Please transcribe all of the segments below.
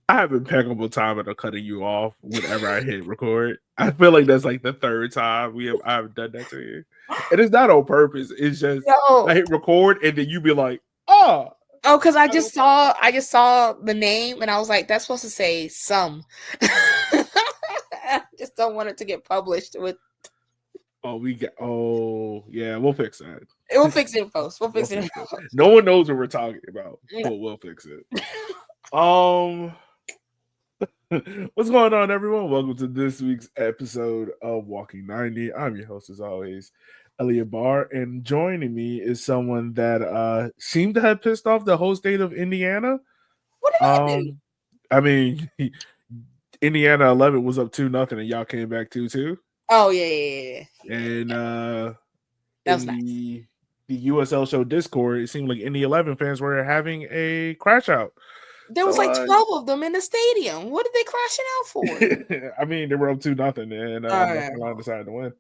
I have impeccable timing of cutting you off whenever I hit record. I feel like that's like the third time I've done that to you. And it's not on purpose. It's just No. I hit record and then you be like, oh. Oh, because I just saw the name and I was like, that's supposed to say some. I just don't want it to get published with. Yeah, we'll fix that. We'll fix it in post. We'll fix it in post. No one knows what we're talking about, but we'll fix it. What's going on, everyone? Welcome to this week's episode of Walking 90. I'm your host, as always, Elliot Barr, and joining me is someone that seemed to have pissed off the whole state of Indiana. What did I do? I mean, Indiana 11 was up 2-0, and y'all came back 2-2. Oh yeah. And that was nice. The USL show Discord, it seemed like Indy 11 fans were having a crash out. There was like 12 of them in the stadium. What did they crashing out for? I mean, they were up 2-0, and North Carolina decided to win.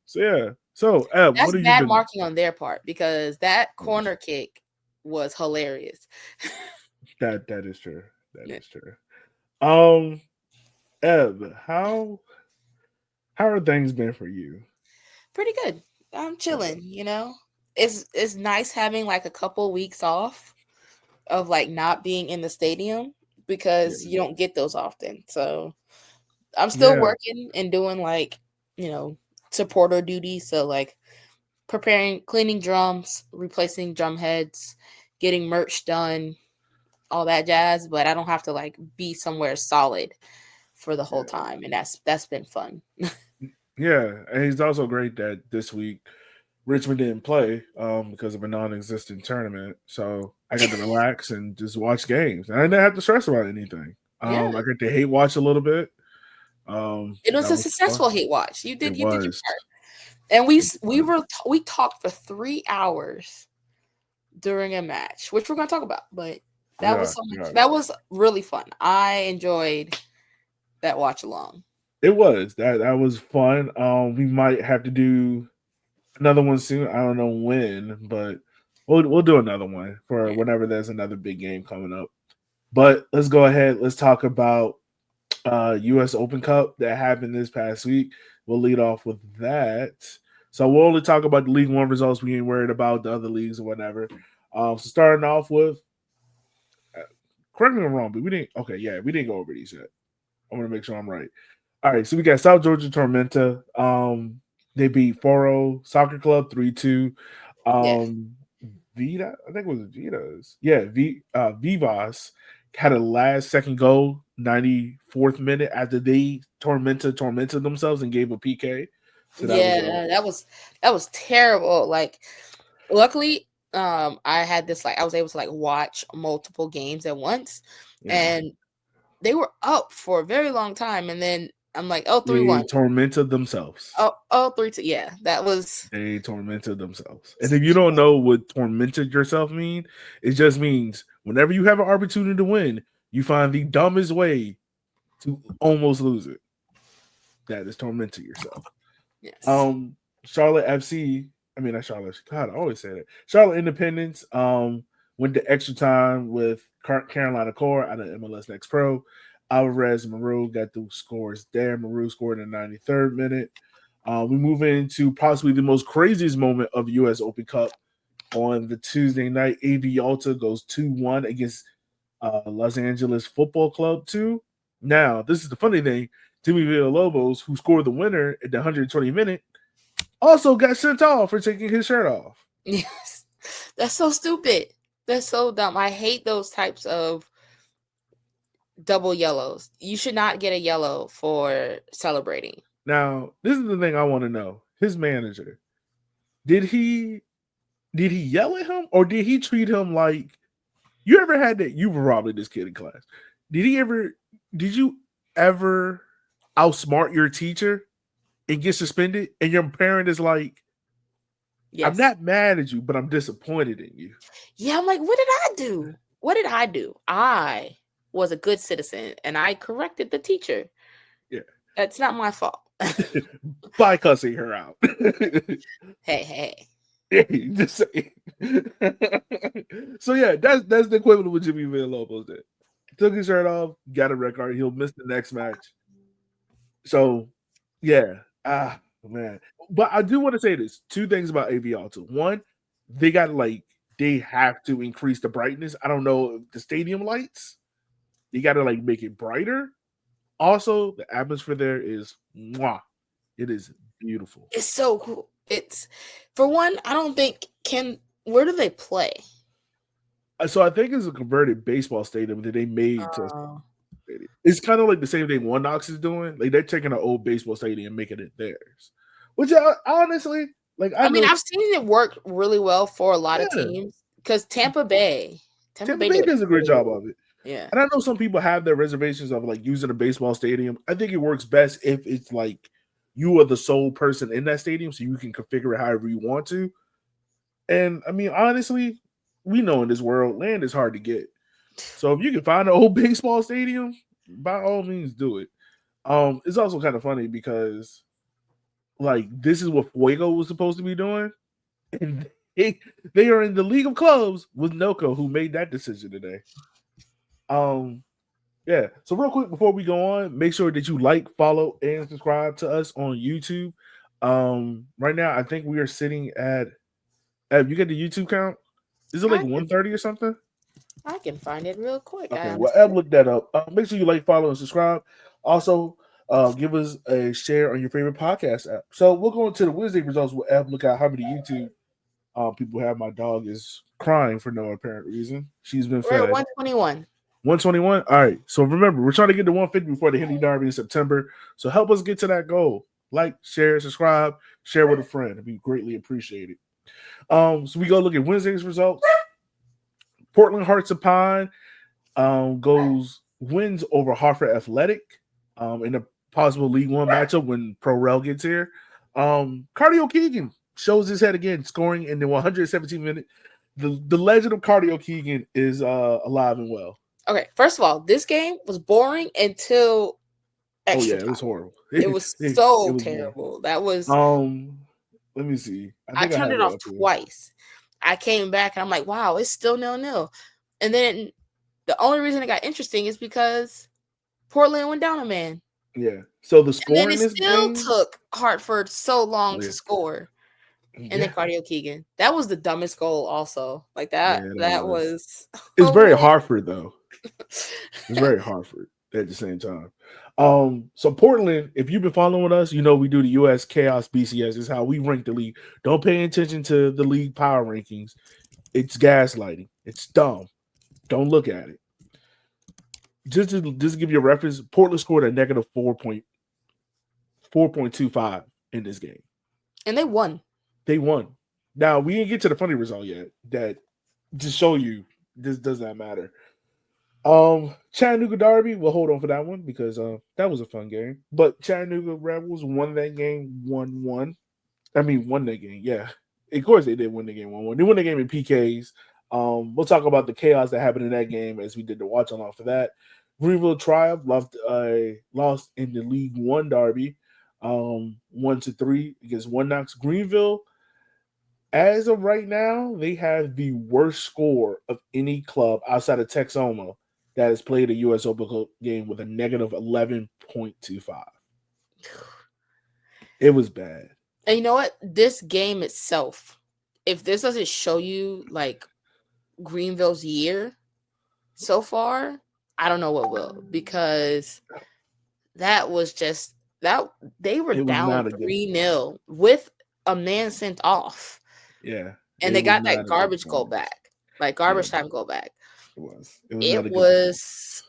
So yeah. So Eb, that's what have bad you been marking on their part because that corner kick was hilarious. That is true. That is true. Eb, how are things been for you? Pretty good. I'm chilling, you know. It's nice having like a couple weeks off of like not being in the stadium because you don't get those often. So I'm still working and doing like, you know, supporter duty. So like cleaning drums, replacing drum heads, getting merch done, all that jazz. But I don't have to like be somewhere solid for the whole time. And that's been fun. Yeah. And it's also great that this week Richmond didn't play because of a non-existent tournament. So I got to relax and just watch games. And I didn't have to stress about anything. I got to hate watch a little bit. It was a successful hate watch. You did your part. And we talked for 3 hours during a match, which we're going to talk about. But that was that was really fun. I enjoyed that watch along. It was that was fun. We might have to do another one soon. I don't know when, but we'll do another one for whenever there's another big game coming up. But let's go ahead. Let's talk about U.S. Open Cup that happened this past week. We'll lead off with that. So we'll only talk about the League One results. We ain't worried about the other leagues or whatever. So starting off with, correct me if I'm wrong, but we didn't go over these yet. I want to make sure I'm right. All right, so we got South Georgia Tormenta. They beat Foro Soccer Club 3-2. Vita, I think it was Vita's. Yeah, Vivas had a last second goal, 94th minute, after they tormented themselves and gave a PK. So that was terrible. Like, luckily, I had this I was able to watch multiple games at once, and they were up for a very long time, and then I'm like, 3-1. They tormented themselves. 3-2. Yeah, that was. They tormented themselves. And if you don't know what tormented yourself mean, it just means whenever you have an opportunity to win, you find the dumbest way to almost lose it. That is tormenting yourself. Yes. Charlotte FC. I mean, not Charlotte. God, I always say that. Charlotte Independence went to extra time with Carolina Core out of MLS Next Pro. Alvarez and Maru got the scores there. Maru scored in the 93rd minute. We move into possibly the most craziest moment of U.S. Open Cup on the Tuesday night. AV Yalta goes 2-1 against Los Angeles Football Club 2. Now, this is the funny thing. Timmy Villalobos, who scored the winner at the 120th minute, also got sent off for taking his shirt off. Yes. That's so stupid. That's so dumb. I hate those types of double yellows. You should not get a yellow for celebrating. Now, this is the thing I want to know. His manager, did he yell at him, or did he treat him like, you ever had that? You were probably this kid in class. Did you ever outsmart your teacher and get suspended, and your parent is like, yes, I'm not mad at you, but I'm disappointed in you? Yeah, I'm like, what did I do? What did I do? I was a good citizen, and I corrected the teacher. Yeah. That's not my fault. By cussing her out. Hey. Just saying. So yeah, that's the equivalent of what Jimmy Villalobos did. took his shirt off, got a red card. He'll miss the next match. So, yeah. Man. But I do want to say this. Two things about AV Alto. One, they have to increase the brightness. I don't know the stadium lights. You got to make it brighter. Also, the atmosphere there is mwah. It is beautiful. It's so cool. It's for one, I don't think where do they play? So I think it's a converted baseball stadium that they made to. It's kind of like the same thing One Knox is doing. Like they're taking an old baseball stadium and making it theirs. Which honestly, I mean, I've seen it work really well for a lot of teams because Tampa Bay does a great job of it. Yeah, and I know some people have their reservations of using a baseball stadium. I think it works best if it's you are the sole person in that stadium, so you can configure it however you want to. And I mean, honestly, we know in this world, land is hard to get. So if you can find an old baseball stadium, by all means, do it. It's also kind of funny because, this is what Fuego was supposed to be doing, and they are in the League of Clubs with Noco, who made that decision today. Yeah. So real quick before we go on, make sure that you follow, and subscribe to us on YouTube. Right now, I think we are sitting at. You get the YouTube count? Is it 130 or something? I can find it real quick. Okay, well, Eb looked that up. Make sure you follow, and subscribe. Also, give us a share on your favorite podcast app. So we'll go into the Wednesday results with Eb. Look at how many YouTube people have. My dog is crying for no apparent reason. She's been fed. 121. 121? All right. So remember, we're trying to get to 150 before the Hindi Derby in September. So help us get to that goal. Like, share, subscribe, share with a friend. It'd be greatly appreciated. So we go look at Wednesday's results. Portland Hearts of Pine wins over Hartford Athletic in a possible League One matchup when Pro Rel gets here. Cardio Keegan shows his head again, scoring in the 117th minute. The legend of Cardio Keegan is alive and well. Okay, first of all, this game was boring until extra time. It was horrible. It was so terrible. That was let me see. I turned it off twice. I came back and I'm like, wow, it's still 0-0. And then the only reason it got interesting is because Portland went down a man. Yeah. So the score in this game took Hartford so long to score. And then Cardio Keegan. That was the dumbest goal also. Like that. Yeah, that was it's very Hartford though. It's very Hartford at the same time. So Portland, if you've been following us, we do the US Chaos BCS. Is how we rank the league. Don't pay attention to the league power rankings. It's gaslighting. It's dumb. Don't look at it. Just to give you a reference, Portland scored a negative 4.25 in this game. And they won. Now, we didn't get to the funny result yet. That just show you this does not matter. Chattanooga Derby, we'll hold on for that one because that was a fun game. But Chattanooga Rebels won that game 1-1. Won that game, yeah. Of course they did win the game 1-1. They won the game in PKs. We'll talk about the chaos that happened in that game as we did the watch along for that. Greenville Triumph lost in the League One Derby 1-3 against One Knox. Greenville, as of right now, they have the worst score of any club outside of Texoma that has played a U.S. Open game with a negative 11.25. It was bad. And you know what? This game itself, if this doesn't show you Greenville's year so far, I don't know what will, because that was just that they were down 3-0 with a man sent off. Yeah. And they got that garbage goal back. Garbage time goal back. It was.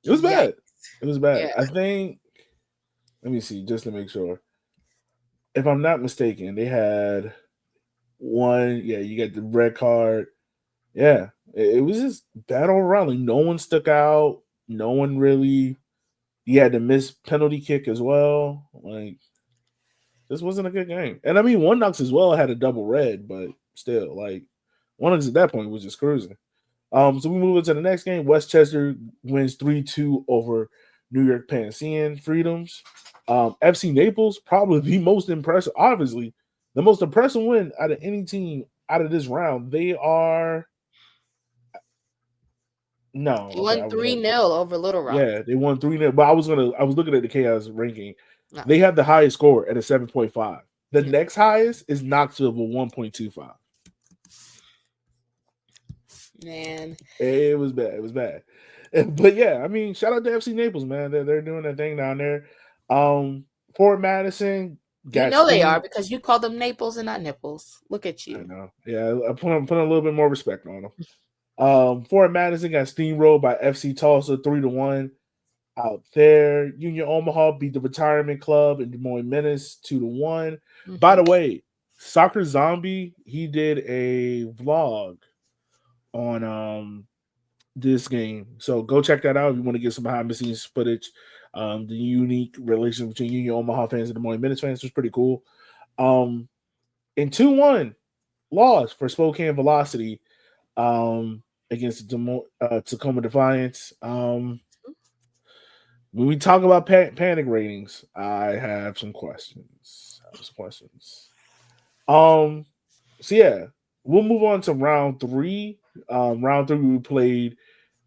It was bad. It was bad. Yeah. I think, let me see, just to make sure. If I'm not mistaken, they had one. Yeah, you got the red card. Yeah, it was just bad all around. No one stuck out. No one really. You had to miss penalty kick as well. This wasn't a good game. And One Knox as well had a double red, but still, One Knox at that point was just cruising. So we move into the next game. Westchester wins 3-2 over New York Pantheon Freedoms. FC Naples, probably the most impressive, obviously, the most impressive win out of any team out of this round. They are No, He okay, won I was right. 3-0 over Little Rock. Yeah, they won 3-0. But I was looking at the Chaos ranking. No. They had the highest score at a 7.5. The Yeah. next highest is Knoxville with 1.25. Man. It was bad. It was bad. But yeah, I mean, shout out to FC Naples, man. They're doing their thing down there. Fort Madison You got know they are steam. because you call them Naples and not nipples. Look at I you. know. Yeah, I'm putting a little bit more respect on them. Fort Madison got steamrolled by FC Tulsa 3-1 out there. Union Omaha beat the Retirement Club in Des Moines Menace 2-1. By Mm-hmm. the way, Soccer Zombie, he did a vlog on this game. So go check that out if you want to get some behind the scenes footage. The unique relation between Union Omaha fans and the Des Moines Minutes fans was pretty cool. In 2-1 loss for Spokane Velocity against Tacoma Defiance. When we talk about panic ratings, I have some questions. Um, so yeah, we'll move on to round three. Round three, we played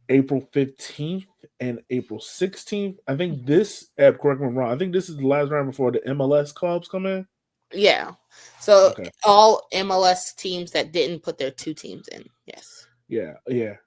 April 15th and April 16th. I think this, correct me if I'm wrong, I think this is the last round before the MLS clubs come in. Yeah. So Okay. all MLS teams that didn't put their 2 teams in. Yes. Yeah.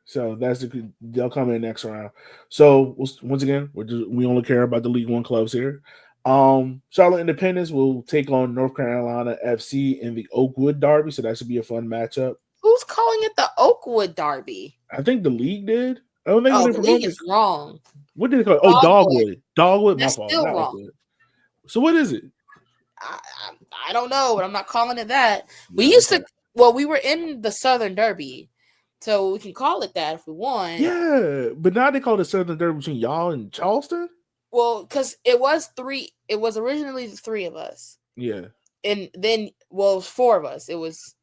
So they'll come in next round. So once again, we only care about the League One clubs here. Charlotte Independence will take on North Carolina FC in the Oakwood Derby, so that should be a fun matchup. Who's calling it the Oakwood Derby? I think the league did. I don't think when Oh, they the league promoted is it. wrong. What did they call it? Oh, Dogwood. Dogwood. Dogwood, my That's fault. still Not wrong. Oakwood. So what is it? I don't know, but I'm not calling it that. We Yeah, used okay. to. Well, we were in the Southern Derby, so we can call it that if we want. Yeah, but now they call it Southern Derby between y'all and Charleston. Well, because it was 3. It was originally the 3 of us, Yeah, and then it was 4 of us. It was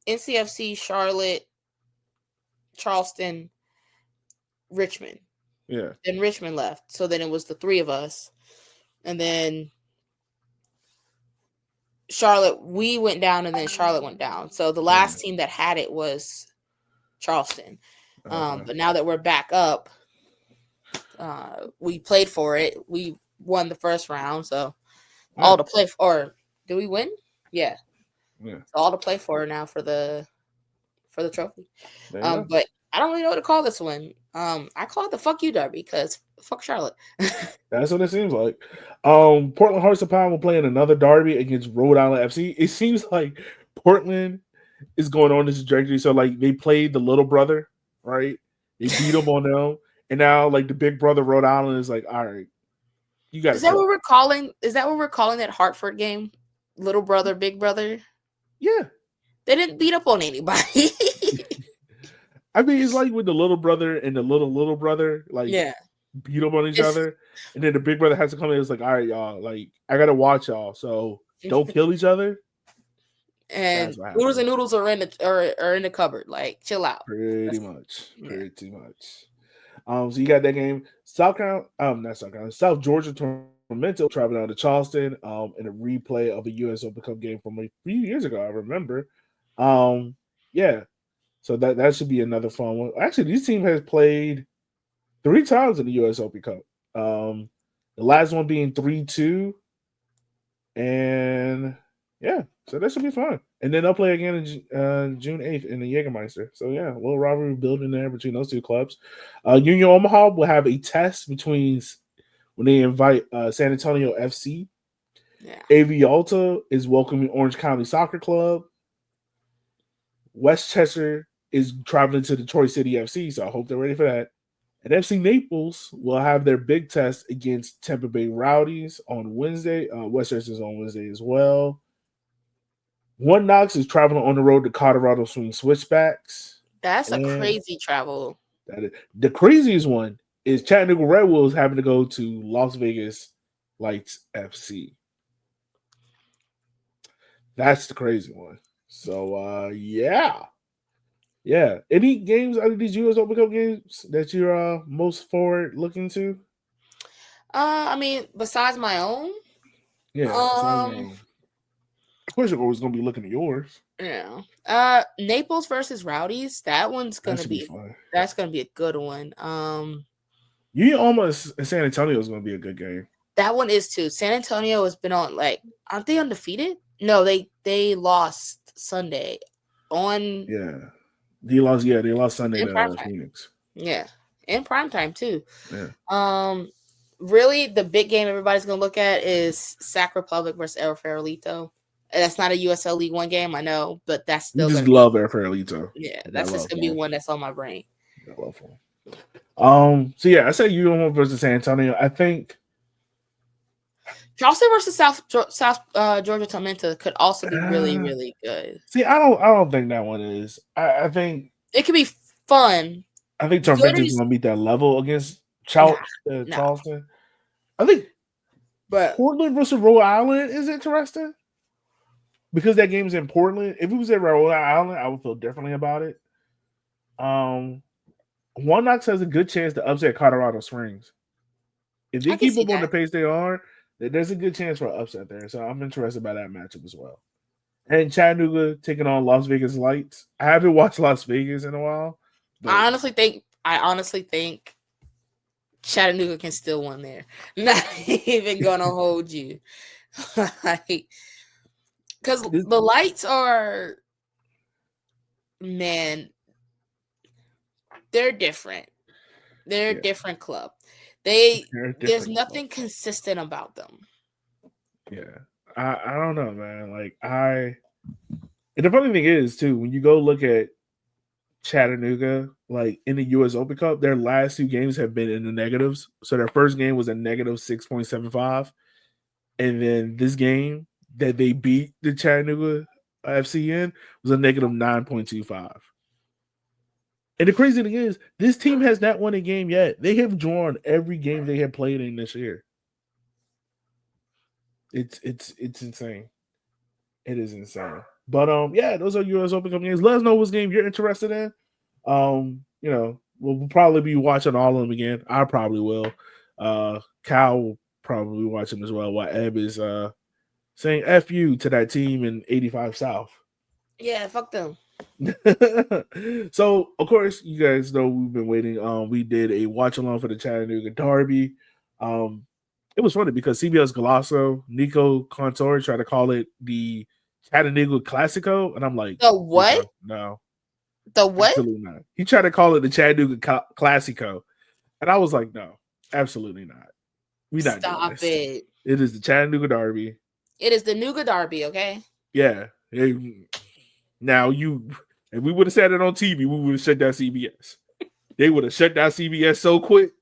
NCFC, Charlotte, Charleston, Richmond. yeah. Then Richmond left, so then it was the 3 of us, and then Charlotte. We went down, and then Charlotte went down. So the last team that had it was Charleston. Okay. But now that we're back up, we played for it. We won the first round, so all to play for. Or did we win? Yeah. Yeah. So all to play for now for the trophy. There you go. But I don't really know what to call this one. I call it the fuck you derby because fuck Charlotte. That's what it seems like. Portland Hearts of Pine will play in another derby against Rhode Island FC. It seems like Portland is going on this trajectory. So like they played the little brother, right? They beat them on them, and now like the big brother Rhode Island is like, all right, you got to. Is that what we're calling? Is that what we're calling that Hartford game? Little brother, big brother. Yeah, they didn't beat up on anybody. I mean, it's like with the little brother and the little brother, like beat up on each other, and then the big brother has to come in. It's like, all right, y'all, like I gotta watch y'all, so don't kill each other. And Noodles and Noodles are in the cupboard. Like, chill out. Pretty much. So you got that game. South Georgia Tormento traveling out to Charleston in a replay of a US Open Cup game from a few years ago. I remember. Yeah. So that should be another fun one. Actually, this team has played 3 times in the US Open Cup. The last one being 3-2. And yeah, so that should be fun. And then they'll play again in June 8th in the Jägermeister. So yeah, a little rivalry building there between those 2 clubs. Union Omaha will have a test between when they invite San Antonio FC. Yeah. Avialta is welcoming Orange County Soccer Club. Westchester is traveling to Detroit City FC, so I hope they're ready for that. And FC Naples will have their big test against Tampa Bay Rowdies on Wednesday. Westchester is on Wednesday as well. One Knox is traveling on the road to Colorado Swing Switchbacks. That's a crazy travel. The craziest one is Chattanooga Red Wolves having to go to Las Vegas Lights FC. That's the crazy one. So yeah. Any games out of these US Open Cup games that you're most forward looking to? I mean, besides my own. Yeah. course, you're always gonna be looking at yours. Yeah. Naples versus Rowdies. That one's That gonna should be be. fun. That's gonna be a good one. You almost San Antonio is gonna be a good game. That one is too. San Antonio has been on aren't they undefeated? No, they lost Sunday on Yeah, they lost. Yeah, they lost Sunday in prime to time. Phoenix. Yeah, in prime time too. Yeah. Really, the big game everybody's gonna look at is Sac Republic versus El Farolito. And that's not a USL League One game, I know, but that's You still just gonna be. love Air Farolito. Yeah, I that's just love gonna be him. one that's on my brain. I love him. So yeah, I say UM versus San Antonio. I think Charleston versus South Georgia Tormenta could also be really, really good. See, I don't think that one is. I think it could be fun. I think Tormenta's gonna meet that level against Charleston. I think Portland versus Rhode Island is interesting because that game is in Portland. If it was at Rhode Island, I would feel differently about it. One Knox has a good chance to upset Colorado Springs. If they keep up on the pace they are, there's a good chance for an upset there. So I'm interested by that matchup as well. And Chattanooga taking on Las Vegas Lights. I haven't watched Las Vegas in a while. I honestly think Chattanooga can still win there. Not even gonna hold you. Because the Lights are, man, they're different. They're a different club. There's nothing consistent about them. Yeah. I don't know, man. And the funny thing is, too, when you go look at Chattanooga, like in the US Open Cup, their last two games have been in the negatives. So their first game was a negative 6.75. And then this game that they beat the Chattanooga FC in was a negative 9.25. And the crazy thing is, this team has not won a game yet. They have drawn every game they have played in this year. It's insane. It is insane. But yeah, those are US Open Cup games. Let us know what game you're interested in. We'll probably be watching all of them again. I probably will. Kyle will probably watch them as well. While Eb is saying "F you" to that team in 85 South. Yeah, fuck them. So of course, you guys know we've been waiting. We did a watch along for the Chattanooga Derby. It was funny because CBS Galasso, Nico Contor tried to call it the Chattanooga Classico, and I'm like, the what? No, the what? Absolutely not. He tried to call it the Chattanooga Classico, and I was like, no, absolutely not. We not Stop it. It is the Chattanooga Derby. It is the Nouga Derby, okay? Yeah. Now if we would have said it on TV, we would have shut down CBS. They would have shut down CBS so quick.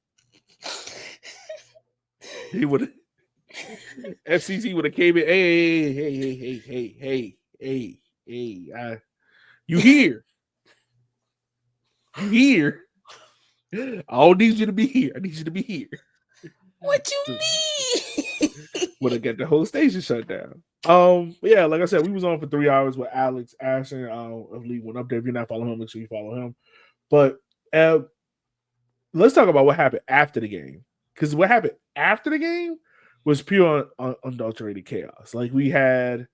He would have. FCC would have came in. Hey. You here? You here? I don't need you to be here. I need you to be here. What you mean? Would have got the whole station shut down. Yeah, like I said, we was on for 3 hours with Alex Ashton of League One. Up there. If you're not following him, make sure you follow him. But let's talk about what happened after the game. Because what happened after the game was pure unadulterated chaos. Like we had.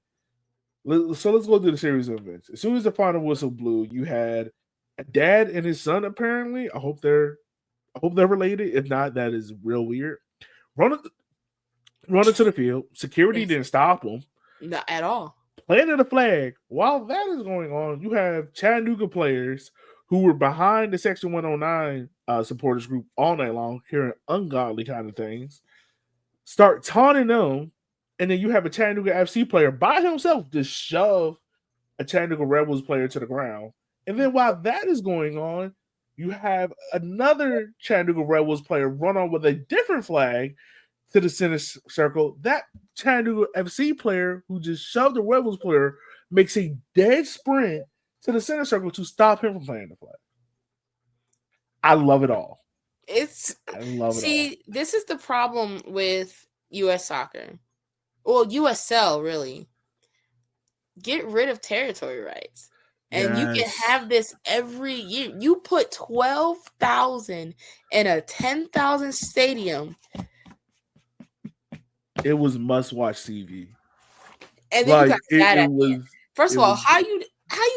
So let's go through the series of events. As soon as the final whistle blew, you had a dad and his son. Apparently, I hope they're related. If not, that is real weird. Running to the field. Security didn't stop them. Not at all. Planting the flag. While that is going on, you have Chattanooga players who were behind the Section 109 supporters group all night long, hearing ungodly kind of things. Start taunting them, and then you have a Chattanooga FC player by himself just shove a Chattanooga Rebels player to the ground. And then while that is going on, you have another Chattanooga Rebels player run on with a different flag to the center circle. That Chattanooga FC player who just shoved the Rebels player makes a dead sprint to the center circle to stop him from playing the flag. I love it all. This is the problem with U.S. soccer. Well, USL, really. Get rid of territory rights. And you can have this every year. You put 12,000 in a 10,000 stadium. It was must-watch TV. And then you Like got sad it at the end. was. First It of all, was. how you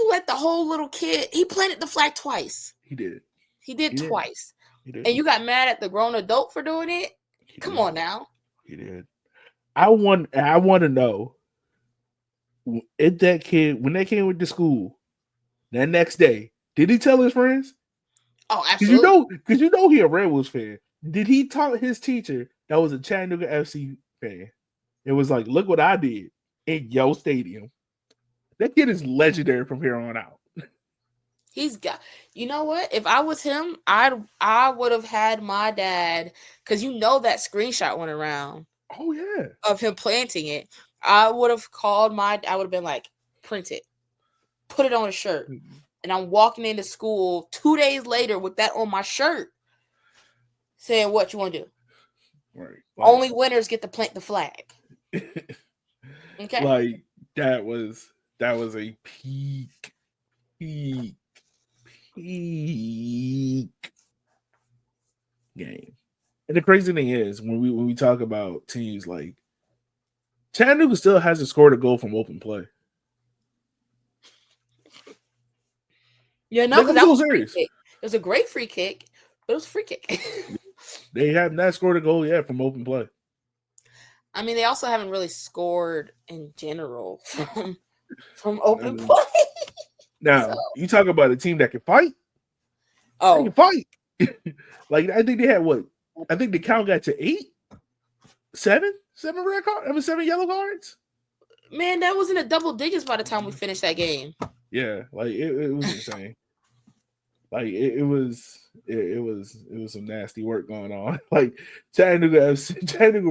let the whole little kid, he planted the flag twice. He did. He did He did. twice. He did. And you got mad at the grown adult for doing it? He Come did. on now. He did. I want to know if that kid, when they came with the school that next day, did he tell his friends? Oh, absolutely. Because you know he a Red Wolves fan. Did he tell his teacher that was a Chattanooga FC fan? It was like, look what I did in your stadium. That kid is legendary from here on out. He's got, you know what? If I was him, I would have had my dad, because you know that screenshot went around. Oh yeah, of him planting it. I would have I would have been like, print it, put it on a shirt, and I'm walking into school 2 days later with that on my shirt, saying, "What you want to do? Right. Only winners get to plant the flag." Okay. Like that was a peak game. And the crazy thing is, when we talk about teams, like Chattanooga still hasn't scored a goal from open play. Yeah, no, because that was serious. It was a great free kick, but it was a free kick. They have not scored a goal yet from open play. I mean, they also haven't really scored in general from open play. Now, you talk about a team that can fight. Oh, they can fight. Like, I think they had what? I think the count got to seven red cards. I mean, 7 yellow cards. Man, that was in the double digits by the time we finished that game. Yeah, like it was insane. Like it was some nasty work going on. Like Chattanooga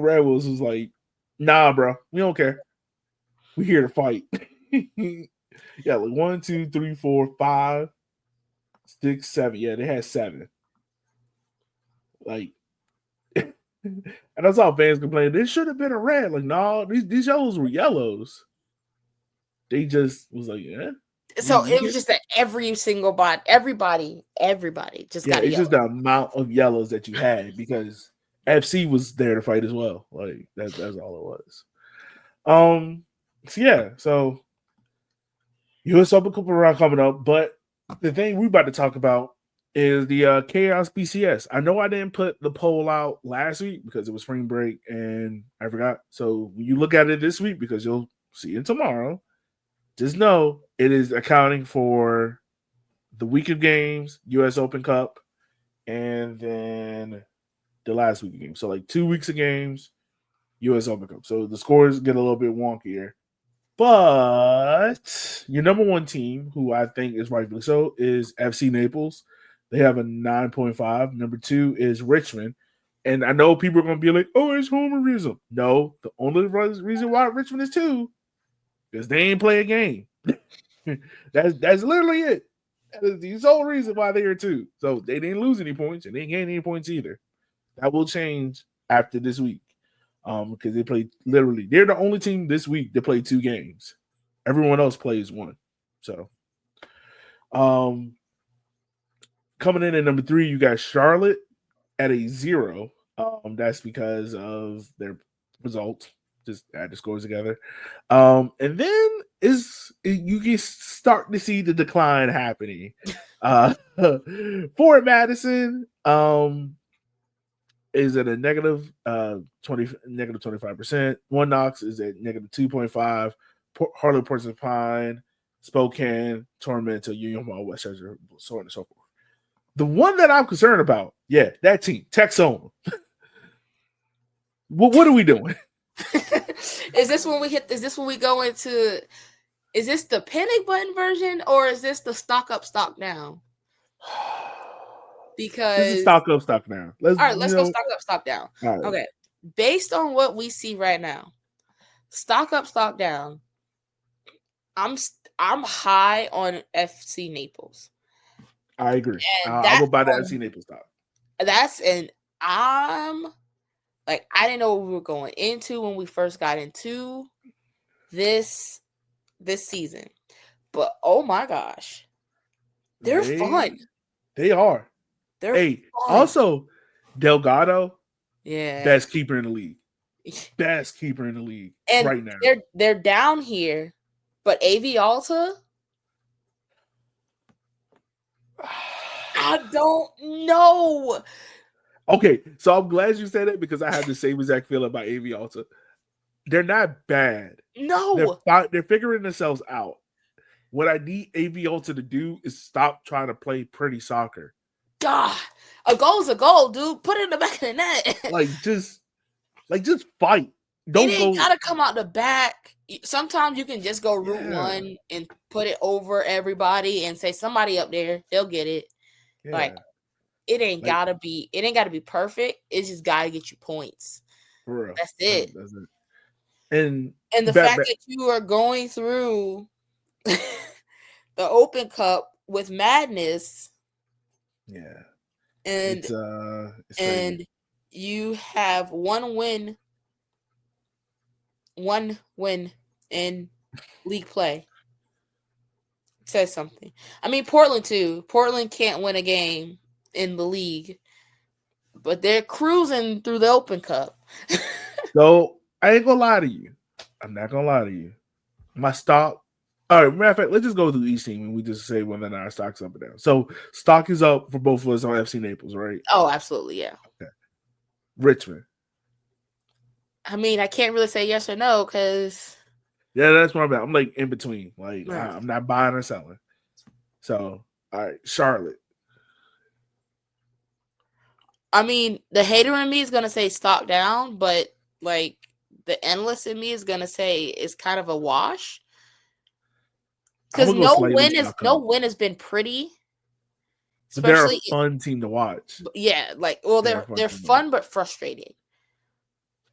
Red Wolves was like, nah, bro, we don't care. We here to fight. Yeah, like 1, 2, 3, 4, 5, 6, 7. Yeah, they had 7. Like, and I saw fans complaining, this should have been a red. Like, no, these yellows were yellows. They just was like, yeah. So it was just that everybody just got a it's yellow. Just the amount of yellows that you had, because FC was there to fight as well. Like that's all it was. So US Open Cup round coming up, but the thing we're about to talk about is the Chaos BCS. I know I didn't put the poll out last week because it was spring break and I forgot. So when you look at it this week, because you'll see it tomorrow, just know it is accounting for the week of games, US Open Cup, and then the last week of games. So like 2 weeks of games, US Open Cup. So the scores get a little bit wonkier. But your number one team, who I think is rightfully so, is FC Naples. They have a 9.5. Number 2 is Richmond. And I know people are going to be like, oh, it's homerism. No, the only reason why Richmond is 2 is they ain't play a game. That's literally it. That is the sole reason why they are 2. So they didn't lose any points and they didn't gain any points either. That will change after this week. Because they played literally, they're the only team this week that played 2 games. Everyone else plays 1. So, coming in at number 3, you got Charlotte at a 0. That's because of their results. Just add the scores together. And then you can start to see the decline happening. Fort Madison, is at a negative 25%. One Knox is at negative 2.5. Harlow Porcupine, Spokane, Tormenta, Union Mall, Westchester, so on and so forth. The one that I'm concerned about, that team, Texoma. What are we doing? Is this when we go into? Is this the panic button version, or is this the stock up, stock down? Because this is stock up, stock down. Let's go stock up, stock down. Right. Okay. Based on what we see right now, stock up, stock down. I'm high on FC Naples. I agree. I'll go buy the FC Naples stock. I'm like, I didn't know what we were going into when we first got into this season, but oh my gosh, they're fun. They are. They're fun. Also Delgado, yeah, best keeper in the league. best keeper in the league And right now. they're down here, but AV Alta, I don't know. Okay, so I'm glad you said it because I have the same exact feeling about AV Alta. They're not bad. No. They're figuring themselves out. What I need AV Alta to do is stop trying to play pretty soccer. God, a goal's a goal, dude. Put it in the back of the net. just fight. Don't it ain't gotta come out the back. Sometimes you can just go route one and put it over everybody and say somebody up there, they'll get it. Yeah. Like it ain't gotta be perfect. It's just gotta get you points. For real. That's it. That's it. And the fact that you are going through the Open Cup with madness. Yeah. And it's and you have one win in league play. Says something. I mean, Portland too. Portland can't win a game in the league, but they're cruising through the Open Cup. So I ain't gonna lie to you. I'm not gonna lie to you. My stock. All right, matter of fact, let's just go through each team and we just say whether or not our stock's up or down. So stock is up for both of us on FC Naples, right? Oh, absolutely, yeah. Okay. Richmond. I mean, I can't really say yes or no because. Yeah, that's what I'm at. I'm like in between. Like I'm not buying or selling. So, all right, Charlotte. I mean, the hater in me is gonna say stock down, but like the analyst in me is gonna say it's kind of a wash. Because no win has been pretty. But they're a fun team to watch. Yeah, like they're fun but frustrating.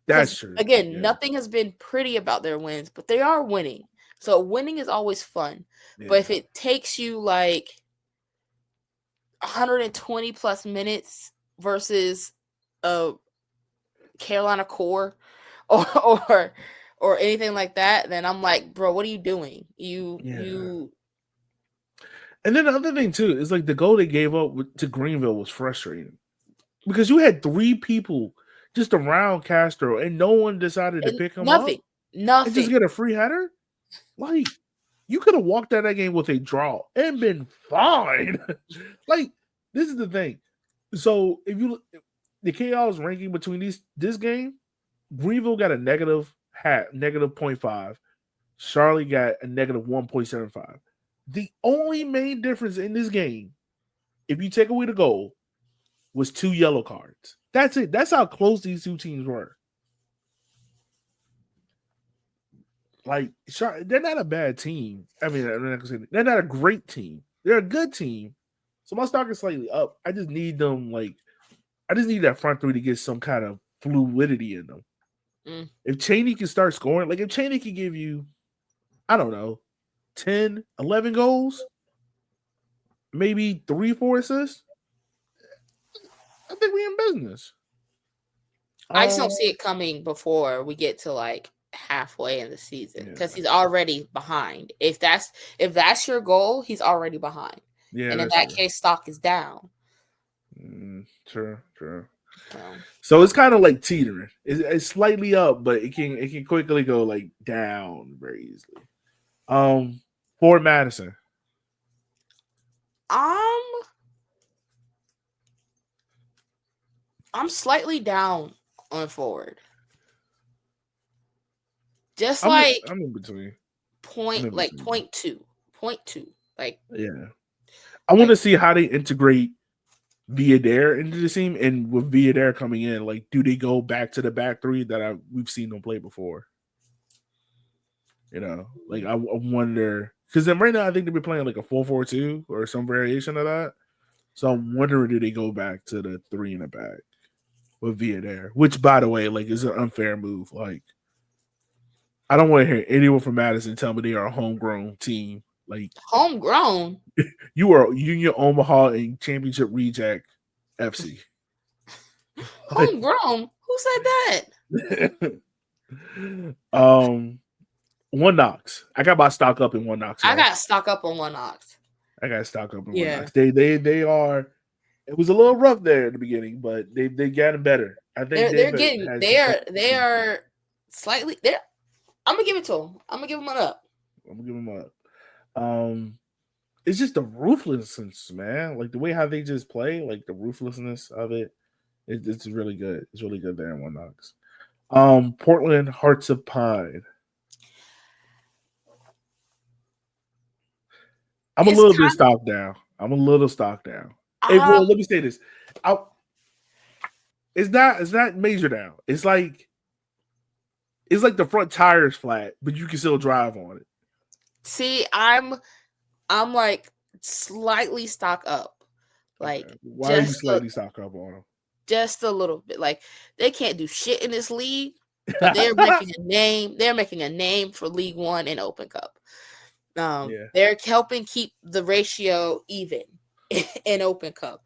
That's true. Again, nothing has been pretty about their wins, but they are winning. So winning is always fun. Yeah. But if it takes you like 120 plus minutes versus a Carolina core or anything like that, then I'm like, bro, what are you doing? You. And then the other thing too is like the goal they gave up to Greenville was frustrating because you had 3 people just around Castro and no one decided to pick him up. Nothing. And just get a free header. Like you could have walked out of that game with a draw and been fine. Like this is the thing. So if you look, the Chaos ranking between this game, Greenville got a negative 0.5. Charlotte got a negative 1.75. The only main difference in this game, if you take away the goal, was 2 yellow cards. That's it. That's how close these two teams were. Like, they're not a bad team. I mean, they're not a great team. They're a good team. So my stock is slightly up. I just need them, I just need that front 3 to get some kind of fluidity in them. If Cheney can start scoring, if Cheney can give you, I don't know, 10, 11 goals, maybe 3, 4 assists, I think we're in business. I just don't see it coming before we get to halfway in the season because he's already behind. If that's your goal, he's already behind. Yeah, and in that case, stock is down. True. So it's kind of like teetering. It's slightly up, but it can quickly go down very easily. Fort Madison. I'm slightly down on forward. Just I'm in between. Point 0.2. Yeah. I want to see how they integrate Villader into the team, and with Villader coming in, do they go back to the back 3 that we've seen them play before? I wonder because then right now I think they'll be playing a 4-4-2 or some variation of that. So I'm wondering, do they go back to the 3 in the back with Villader? Which, by the way, is an unfair move. I don't want to hear anyone from Madison tell me they are a homegrown team. Homegrown? You are Union Omaha and Championship Reject FC. Homegrown? Who said that? One Knox. I got my stock up in One Knox. I got stock up on One Knox. One Knox. They are. It was a little rough there at the beginning, but they gotten better. I think has they become. are slightly there. I'm gonna give it to them. I'm gonna give them an up. I'm gonna give them up. It's just the ruthlessness, man. Like the way how they just play, like the ruthlessness of it. It's really good. It's really good there in One Knox. Portland Hearts of Pine. I'm a It's little bit kind stocked down. I'm a little stocked down. of Hey, well, let me say this. It's not major down. It's like the front tire's flat, but you can still drive on it. see, I'm like slightly stock up. Like Okay. Why are you slightly stock up on just a little bit. Like they can't do shit in this league, but they're making a name. They're making a name for League One and Open Cup. They're helping keep the ratio even in Open Cup,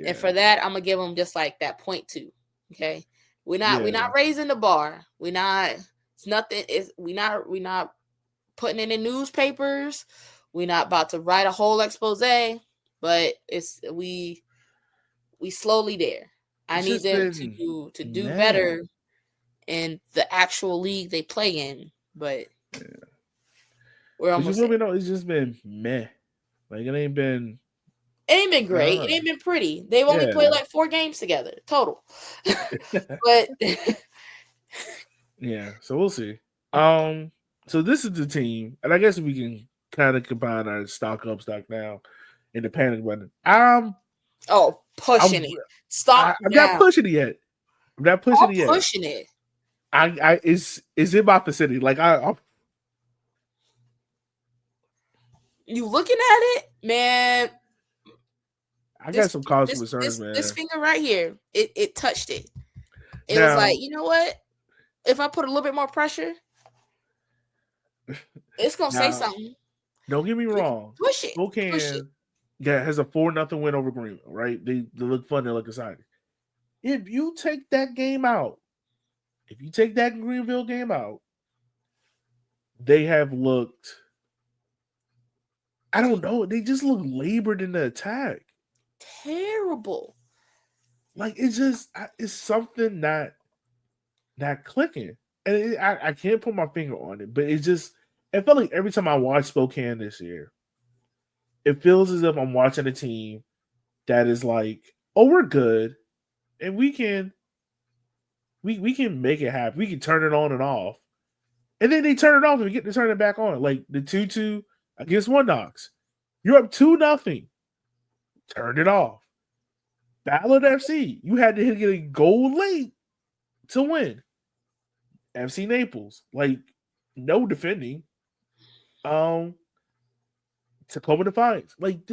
and for that, I'm gonna give them just like that 0.2. Okay, we're not raising the bar. We're not. It's nothing. We not putting it in newspapers. We're not about to write a whole expose, but we slowly there. I need them to do better in the actual league they play in, but we're almost there. It's just been meh. Like it ain't been Great. It ain't been pretty. They've only played like 4 games together total. But yeah, so we'll see. So this is the team, and I guess we can kind of combine our stock up, stock down in the panic button. Pushing it. Stop. I'm not pushing it yet. I'm not pushing it yet. Pushing it. Is it about the city? Like you looking at it, man. I got some cause for concerns, man. This finger right here, it touched it. It was like, you know what? If I put a little bit more pressure, it's gonna say something. Don't get me wrong. Push it. Spokane has a 4-0 win over Greenville, right? They look fun, they look exciting. If you take that game out, if you take that Greenville game out, they have looked, I don't know, they just look labored in the attack. Terrible. Like it's something not clicking, and I can't put my finger on it, but it felt like every time I watch Spokane this year, it feels as if I'm watching a team that is like, oh, we're good, and we can make it happen. We can turn it on and off, and then they turn it off and we get to turn it back on. Like the 2-2 against One Knox, you're up 2-0, turn it off. Ballard FC, you had to get a goal late to win. FC Naples, like no defending. Tacoma Defiance, like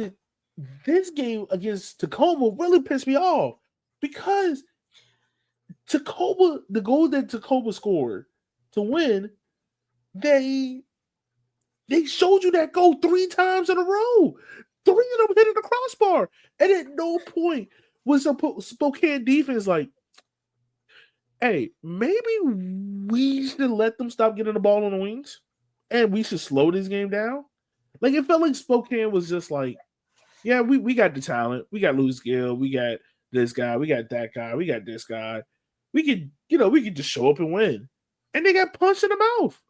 this game against Tacoma really pissed me off because Tacoma, the goal that Tacoma scored to win, they showed you that goal 3 times in a row. 3 of them hitting the crossbar, and at no point was a Spokane defense like, hey, maybe we should let them stop getting the ball on the wings, and we should slow this game down. Like it felt like Spokane was just like, yeah, we got the talent, we got Louis Gill, we got this guy, we got that guy, we got this guy. We could, we could just show up and win, and they got punched in the mouth.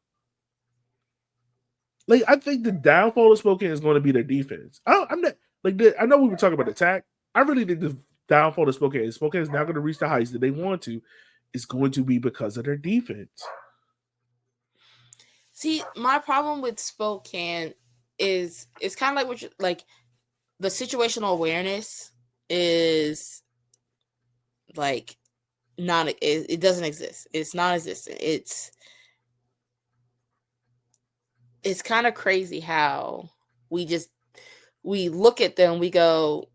Like I think the downfall of Spokane is going to be their defense. I'm not like I know we were talking about attack. I really think the downfall of Spokane is not going to reach the heights that they want to. It's going to be because of their defense. See, my problem with Spokane is it's kind of like the situational awareness is like it doesn't exist. It's non-existent. It's kind of crazy how we look at them, we go,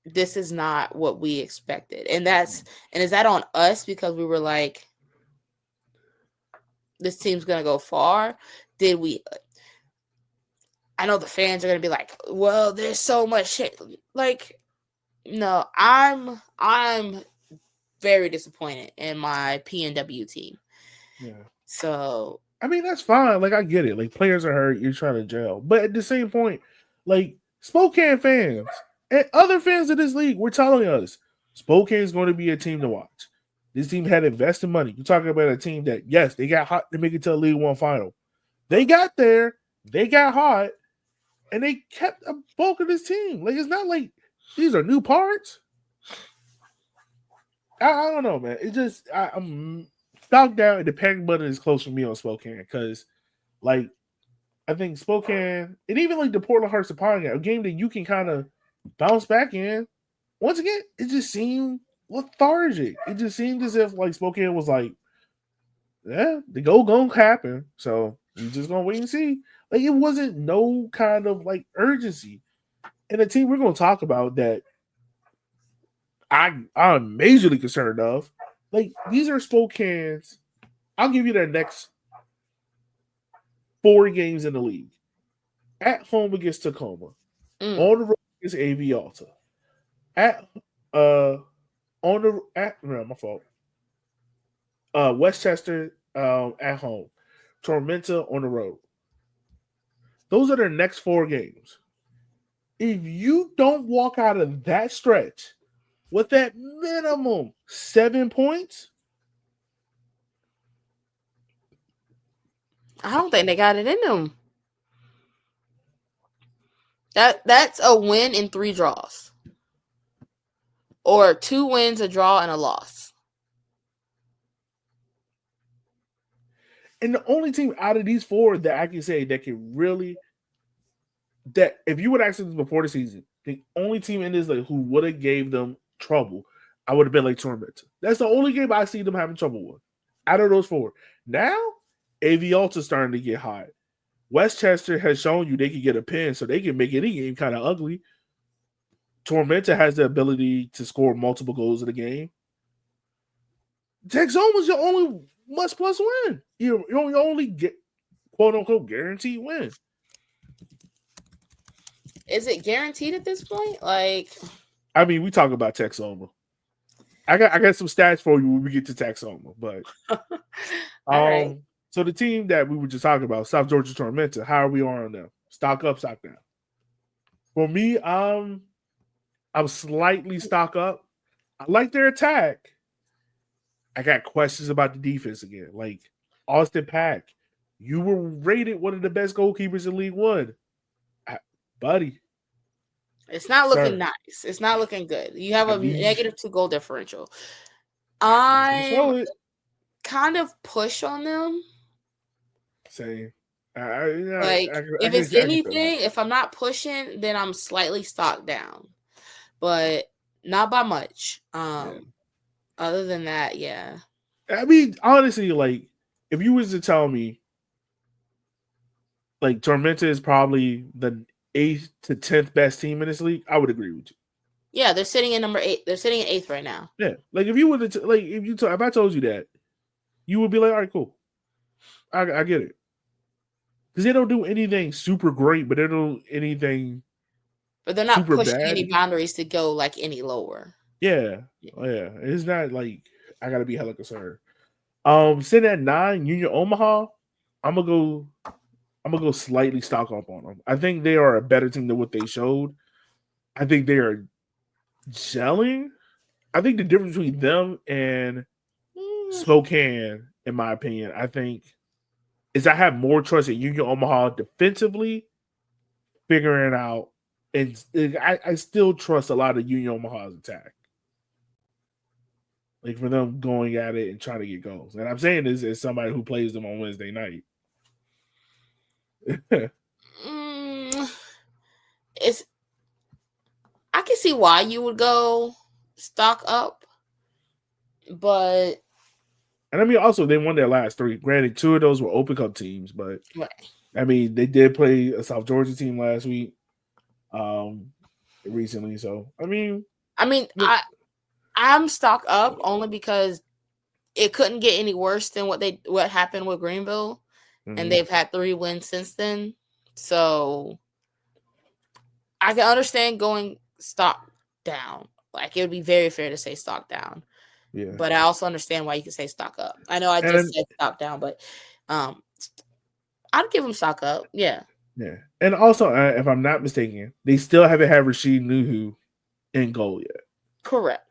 this is not what we expected. And is that on us because we were like, this team's going to go far? Did we? I know the fans are going to be like, well, there's so much shit. Like, no, I'm very disappointed in my PNW team. Yeah. So, I mean, that's fine. Like, I get it. Like, players are hurt. You're trying to gel. But at the same point, like, Spokane fans and other fans of this league were telling us Spokane is going to be a team to watch. This team had invested money. You're talking about a team that, yes, they got hot to make it to a League One final. They got there, they got hot, and they kept a bulk of this team. Like, it's not like these are new parts. I don't know, man. It just I'm stocked down, and the panic button is close for me on Spokane because, like, I think Spokane and even like the Portland Hearts of Pontiac, a game that you can kind of bounce back in. Once again, it just seemed lethargic. It just seemed as if like Spokane was like, yeah, the goal gonna happen. So we just gonna wait and see. Like it wasn't no kind of like urgency. And the team we're gonna talk about that I'm majorly concerned of. Like these are Spokane's. I'll give you their next 4 games in the league. At home against Tacoma. On the road against AV Alta. At no, my fault. Westchester at home. Tormenta on the road. Those are their next 4 games. If you don't walk out of that stretch with that minimum 7 points, I don't think they got it in them. That's a win in 3 draws. Or 2 wins, a draw, and a loss. And the only team out of these 4 that I can say that can really, that if you would ask them before the season, the only team in this like who would have gave them trouble, I would have been like Tormenta. That's the only game I see them having trouble with. Out of those 4. Now, AV Alta's starting to get hot. Westchester has shown you they can get a pin, so they can make any game kind of ugly. Tormenta has the ability to score multiple goals in the game. Texoma's your only must-plus win. You only get quote-unquote guaranteed win. Is it guaranteed at this point? Like, I mean, we talk about Texoma. I got some stats for you when we get to Texoma, but right. So the team that we were just talking about, South Georgia Tormenta, how are we on them? Stock up, stock down. For me, I'm slightly stock up. I like their attack. I got questions about the defense again. Like Austin Pack, you were rated one of the best goalkeepers in League One. Buddy. It's not looking nice. It's not looking good. You have a negative 2 goal differential. I kind of push on them. Same. If it's anything, if I'm not pushing, then I'm slightly stocked down. But not by much. Other than that, yeah. I mean, honestly, like, if you was to tell me, like, Tormenta is probably the 8th to 10th best team in this league, I would agree with you. Yeah, they're sitting in number 8. They're sitting in 8th right now. Yeah, like if you would if I told you that, you would be like, all right, cool. I get it. Because they don't do anything super great, but they don't do anything. But they're not pushing any boundaries to go like any lower. Yeah. It's not like I gotta be hella concerned. Sitting at 9, Union Omaha, I'm gonna go slightly stock up on them. I think they are a better team than what they showed. I think they are gelling. I think the difference between them and Spokane, in my opinion, I think is I have more trust in Union Omaha defensively, figuring out, and I still trust a lot of Union Omaha's attack. Like for them going at it and trying to get goals. And I'm saying this as somebody who plays them on Wednesday night. I can see why you would go stock up, but and I mean also they won their last 3. Granted, 2 of those were Open Cup teams, but I mean they did play a South Georgia team last week, recently. So I mean I'm stock up only because it couldn't get any worse than what happened with Greenville, and they've had 3 wins since then. So I can understand going stock down. Like it would be very fair to say stock down. Yeah. But I also understand why you can say stock up. I know I just said stock down, but I'd give them stock up. Yeah. Yeah. And also, if I'm not mistaken, they still haven't had Rashid Nuhu in goal yet. Correct.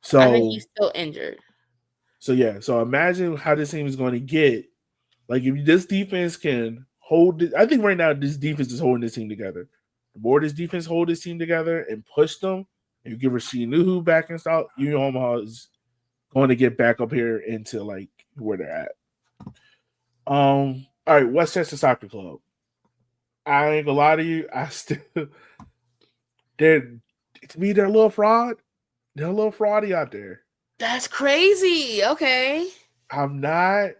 So I think he's still injured. So imagine how this team is going to get. Like if this defense can hold it, I think right now this defense is holding this team together. The more this defense hold this team together and push them, and you give Rashid Nuhu back and stuff, Union Omaha is going to get back up here into like where they're at. All right, Westchester Soccer Club. I ain't gonna lie to you. I still they're to me they're a little fraud. They're a little fraudy out there. That's crazy. Okay. I'm not.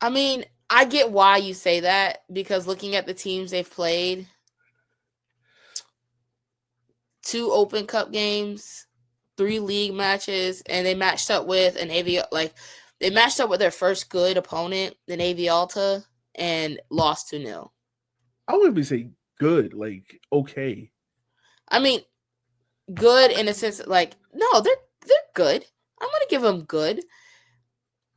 I mean, I get why you say that because looking at the teams they've played, 2 Open Cup games, 3 league matches, and they matched up with an they matched up with their first good opponent, the Navy Alta, and lost 2-0. I wouldn't even say good, like okay. I mean, good in a sense, like no, they're good. I'm gonna give them good.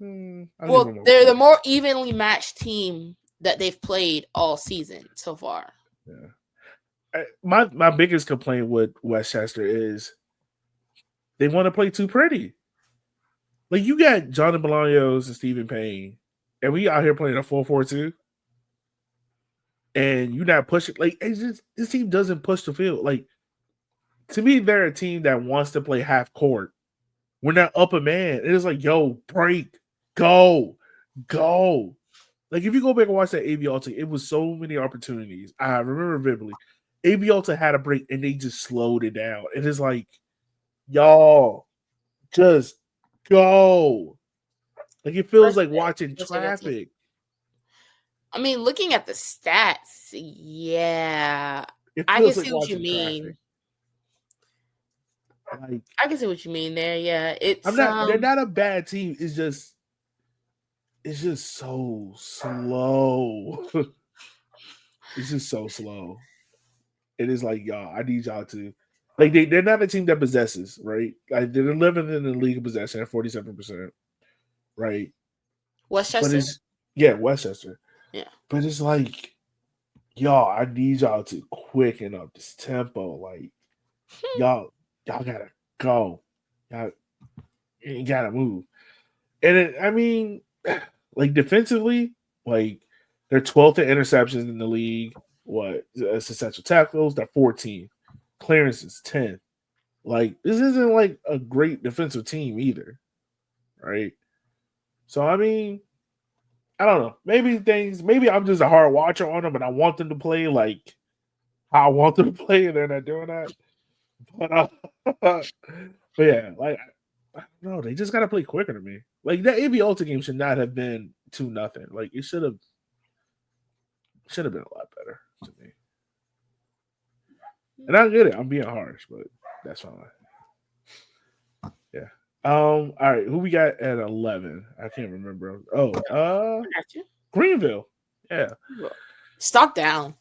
Well, they're the more evenly matched team that they've played all season so far. Yeah. My biggest complaint with Westchester is they want to play too pretty. Like you got Johnny Bolaños and Stephen Payne, and we out here playing a 4-4-2, and you're not pushing. Like it's just this team doesn't push the field. Like to me, they're a team that wants to play half court. We're not up a man. It is like, yo, break, go. Like if you go back and watch that AV Alta, it was so many opportunities. I remember vividly. AV Alta had a break and they just slowed it down. It is like, y'all, just go. Like it feels like watching traffic. I mean, looking at the stats, yeah, I can see what you mean. Like, I can see what you mean there. Yeah, they're not a bad team. It's just so slow. It's just so slow. It is like y'all. I need y'all to like they're not a team that possesses, right? Like they're living in the league of possession at 47%, right? Westchester. But it's Westchester. Yeah. But it's like, y'all, I need y'all to quicken up this tempo. Like y'all gotta go. You gotta move. And I mean, like defensively, like they're 12th in interceptions in the league. What essential tackles? They're 14. Clearances 10. Like this isn't like a great defensive team either, right? So I mean, I don't know. Maybe I'm just a hard watcher on them, and I want them to play like how I want them to play, and they're not doing that. But yeah, like I don't know. They just gotta play quicker to me. Like that AV Ultra game should not have been 2-0. Like it should have been a lot better to me. And I get it. I'm being harsh, but that's fine. Yeah. All right. Who we got at 11? I can't remember. Greenville. Yeah. Stock down.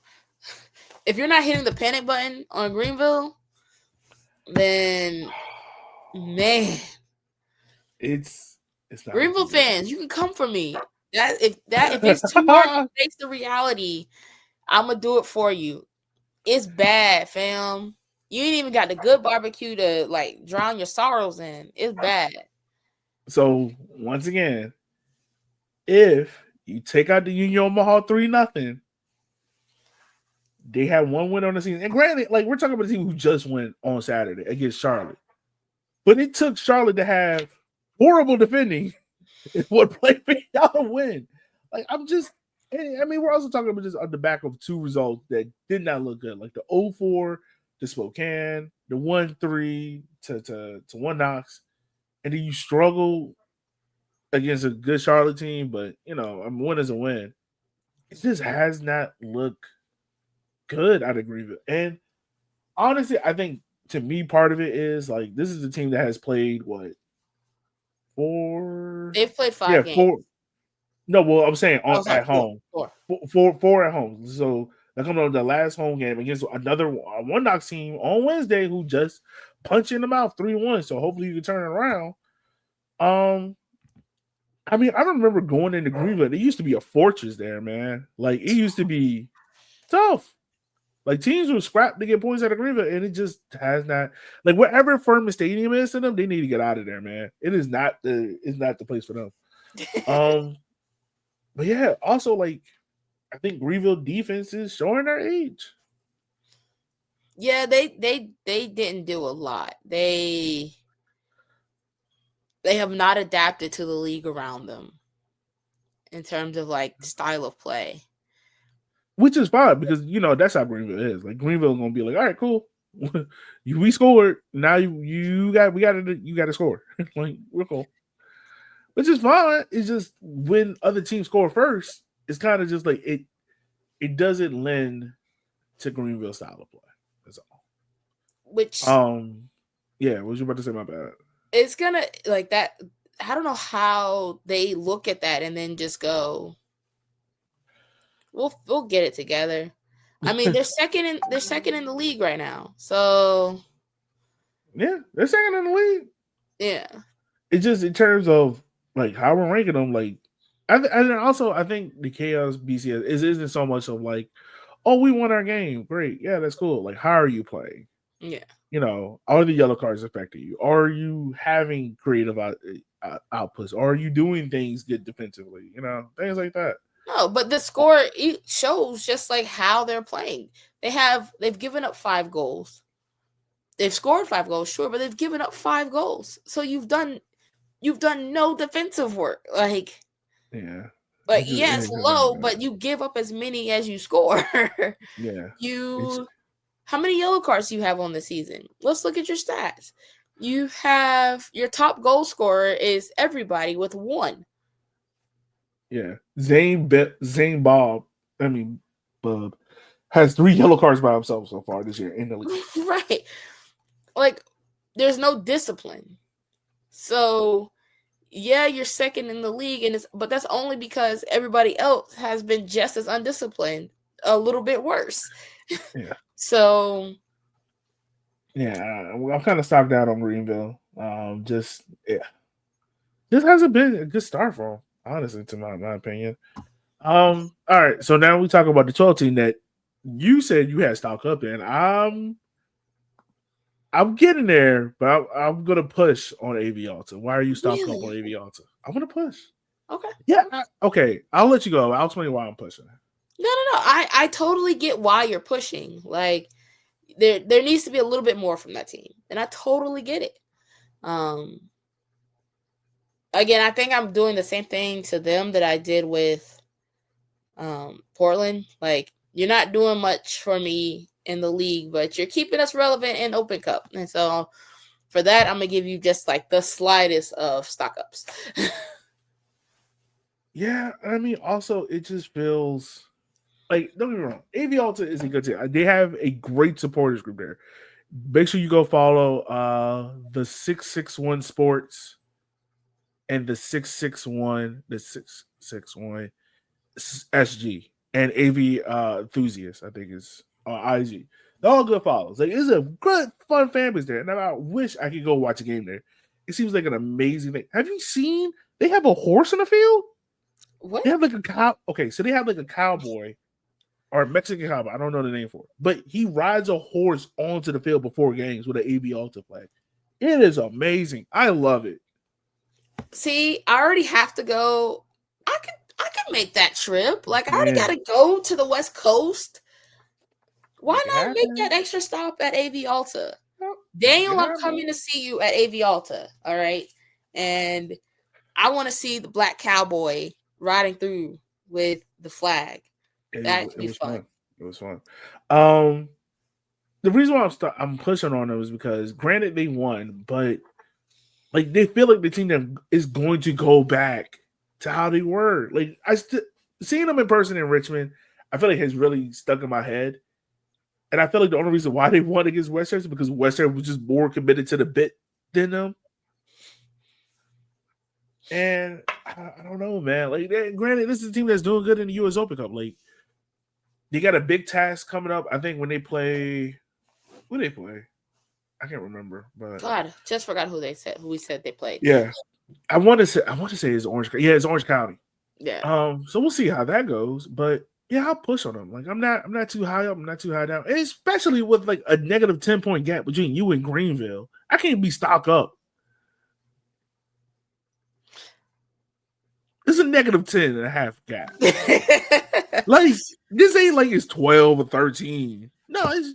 If you're not hitting the panic button on Greenville, then man, it's not Greenville fans. You can come for me. If it's too hard to face the reality, I'm gonna do it for you. It's bad, fam. You ain't even got the good barbecue to like drown your sorrows in. It's bad. So once again, if you take out the Union Omaha 3-0, they had one win on the season. And granted, like we're talking about a team who just went on Saturday against Charlotte. But it took Charlotte to have horrible defending in what play for y'all to win. Like we're also talking about just on the back of 2 results that did not look good. Like the 0-4 to Spokane, the 1-3 to 1 Knox. And then you struggle against a good Charlotte team, but a win is a win. It just has not looked good out of Greenville. And honestly, I think to me, part of it is like this is a team that has played what 4? They've played 5 games. 4. No, well, I'm saying at home. 4 at home. So they're coming on the last home game against another 1 Knox team on Wednesday who just punched in the mouth 3-1. So hopefully you can turn it around. I mean, I remember going into Greenville. It used to be a fortress there, man. Like it used to be tough. Like teams will scrap to get points out of Greenville, and it just has not. Like whatever Furman Stadium is to them, they need to get out of there, man. It's not the place for them. Um, but yeah, also like I think Greenville defense is showing their age. Yeah, they didn't do a lot. They have not adapted to the league around them in terms of like style of play. Which is fine because that's how Greenville is. Like Greenville gonna be like, all right, cool. We scored. Now you got to score. Like we're cool. Which is fine. It's just when other teams score first, it's kind of just like it doesn't lend to Greenville style of play. That's all. Which yeah, what was you about to say? My bad. It's gonna like that. I don't know how they look at that and then just go, we'll get it together. I mean, they're second in the league right now. So yeah, they're second in the league. Yeah. It's just in terms of like how we're ranking them, like and also I think the Chaos BCS isn't so much of like, oh, we won our game. Great. Yeah, that's cool. Like, how are you playing? Yeah. Are the yellow cards affecting you? Are you having creative outputs? Are you doing things good defensively? Things like that. No, but the score shows just like how they're playing. They've given up 5 goals. They've scored 5 goals, sure, but they've given up 5 goals. So you've done no defensive work. Like, yeah. Like, yes, low, but you give up as many as you score. Yeah. How many yellow cards do you have on the season? Let's look at your stats. You have your top goal scorer is everybody with 1. Yeah. Zane Bob has 3 yellow cards by himself so far this year in the league. Right. Like, there's no discipline. So, yeah, you're second in the league, but that's only because everybody else has been just as undisciplined, a little bit worse. Yeah. So, yeah, I'm kind of stopped out on Greenville. This hasn't been a good start for them, honestly, to my opinion. All right, so now we talk about the 12 team that you said you had stock up in. I'm getting there, but I'm gonna push on AV Alta. Why are you stocked up on AV Alta? I'm gonna push. Okay. Yeah. Okay. I'll let you go. I'll explain why I'm pushing. No. I totally get why you're pushing. Like, there needs to be a little bit more from that team, and I totally get it. Again, I think I'm doing the same thing to them that I did with Portland. Like, you're not doing much for me in the league, but you're keeping us relevant in Open Cup. And so for that, I'm going to give you just like the slightest of stock ups. Yeah. I mean, also, it just feels like, don't get me wrong, AV Alta is a good team. They have a great supporters group there. Make sure you go follow the 661 Sports and the 661 SG and AV Enthusiast, I think is IG. They're all good follows. Like, it's a good, fun fan base there. And I wish I could go watch a game there. It seems like an amazing thing. Have you seen? They have a horse in the field. What? They have like a cow. Okay, so they have like a cowboy or a Mexican cowboy. I don't know the name for it, but he rides a horse onto the field before games with an AV Alta flag. It is amazing. I love it. See, I already have to go. I could make that trip. Like, I already got to go to the West Coast. Why not make that extra stop at AV Alta? Daniel, I'm coming to see you at AV Alta. All right. And I want to see the black cowboy riding through with the flag. That'd be fun. It was fun. The reason why I'm pushing on them is because, granted, they won, but like they feel like the team that is going to go back to how they were. Like seeing them in person in Richmond, I feel like has really stuck in my head. And I feel like the only reason why they won against Western is because Western was just more committed to the bit than them. And I don't know, man. Like, granted, this is a team that's doing good in the U.S. Open Cup. Like, they got a big task coming up. I think when they play, who they play? I can't remember. But God, just forgot who we said they played. Yeah, I want to say it's Orange. Yeah, it's Orange County. Yeah. So we'll see how that goes. But Yeah, I'll push on them. Like I'm not too high up, I'm not too high down. And especially with like a negative 10-point gap between you and Greenville. I can't be stock up. It's a negative 10.5 gap. Like this ain't like it's 12 or 13. No, it's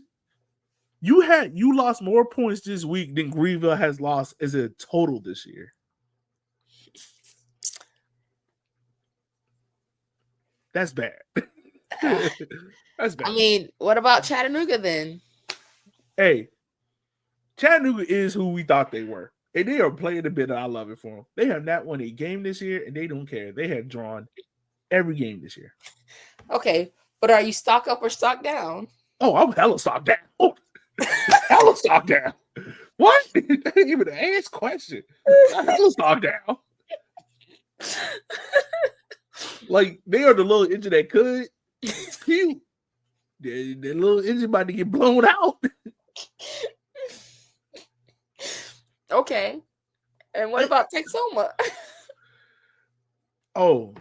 you lost more points this week than Greenville has lost as a total this year. That's bad. That's bad. I mean, what about Chattanooga then? Hey, Chattanooga is who we thought they were. And they are playing the bit that I love it for them. They have not won a game this year, and they don't care. They have drawn every game this year. Okay, but are you stock up or stock down? Oh, I'm hella stock down. Oh, hella stock down. What? That ain't even an ass question. I'm hella stock down. Like, they are the little engine that could. It's cute. That little engine about to get blown out. Okay. And what about Texoma? Oh,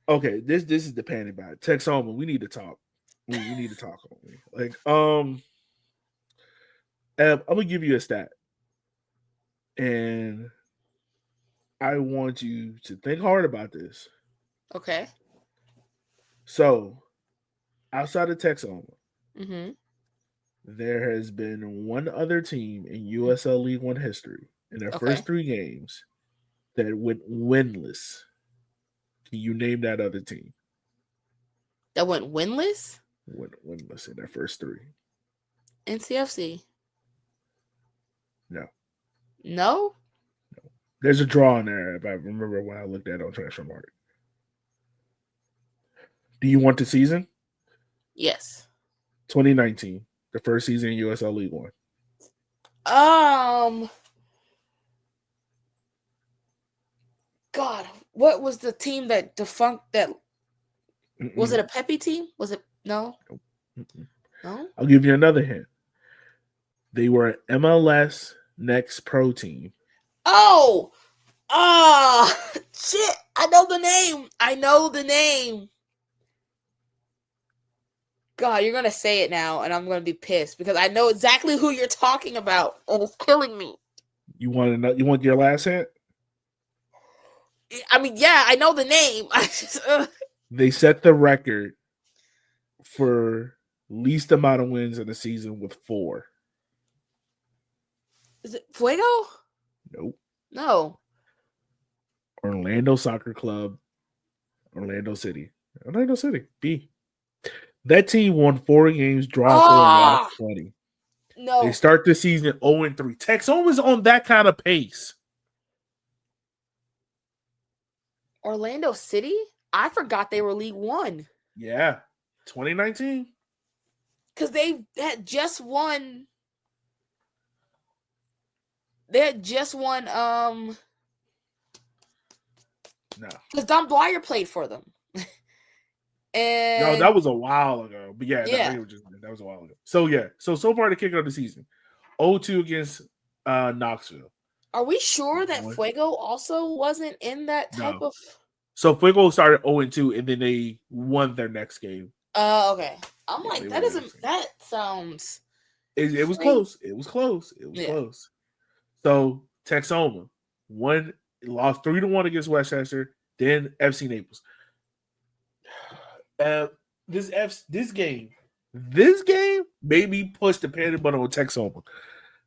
okay. This is the panic about it. Texoma, we need to talk. We need to talk on me. Like, I'm gonna give you a stat. And I want you to think hard about this. Okay. So, outside of Texoma, Mm-hmm. there has been one other team in USL League One history in their first 3 games that went winless. Can you name that other team? That went winless? Went winless in their first 3. NCFC. No. No? There's a draw in there if I remember when I looked at it on Transfermarkt. Do you want the season? Yes. 2019, the first season in USL League One. God, what was the team that defunct that was it a Peppy team? Was it no? No? I'll give you another hint. They were an MLS Next Pro team. Oh! Shit. I know the name. God, you're gonna say it now, and I'm gonna be pissed because I know exactly who you're talking about, and it's killing me. You want your last hint? I mean, yeah, I know the name. They set the record for least amount of wins in a season with 4. Is it Fuego? Nope. No. Orlando Soccer Club, Orlando City. B. That team won 4 games, draw 4, and lost 20. No. They start the season 0-3. Texoma's on that kind of pace. Orlando City? I forgot they were League One. Yeah. 2019. Because they had just won. No. Because Don Dwyer played for them. And no, that was a while ago. But yeah. That was a while ago. So yeah. So far to kick off the season. 0-2 against Knoxville. Are we sure that Fuego also wasn't in that type of... So Fuego started 0-2 and then they won their next game. Okay. I'm like, that sounds... It was close. It was close. So Texoma lost 3-1 against Westchester, then FC Naples. This game made me push the panic button on Texoma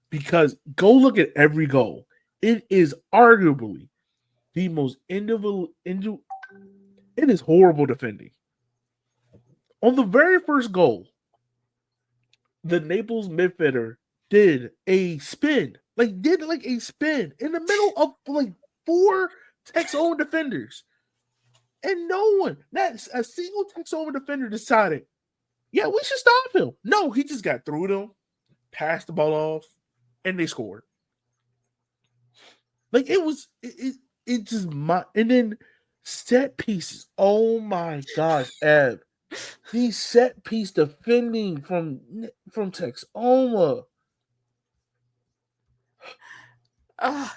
because go look at every goal. It is arguably the most individual. It is horrible defending. On the very first goal, the Naples midfielder did a spin in the middle of like 4 Texoma defenders. And no one, not a single Texoma defender decided, yeah, we should stop him. No, he just got through them, passed the ball off, and they scored. Like it just and then set pieces. Oh my gosh, Eb. These set piece defending from Texoma. I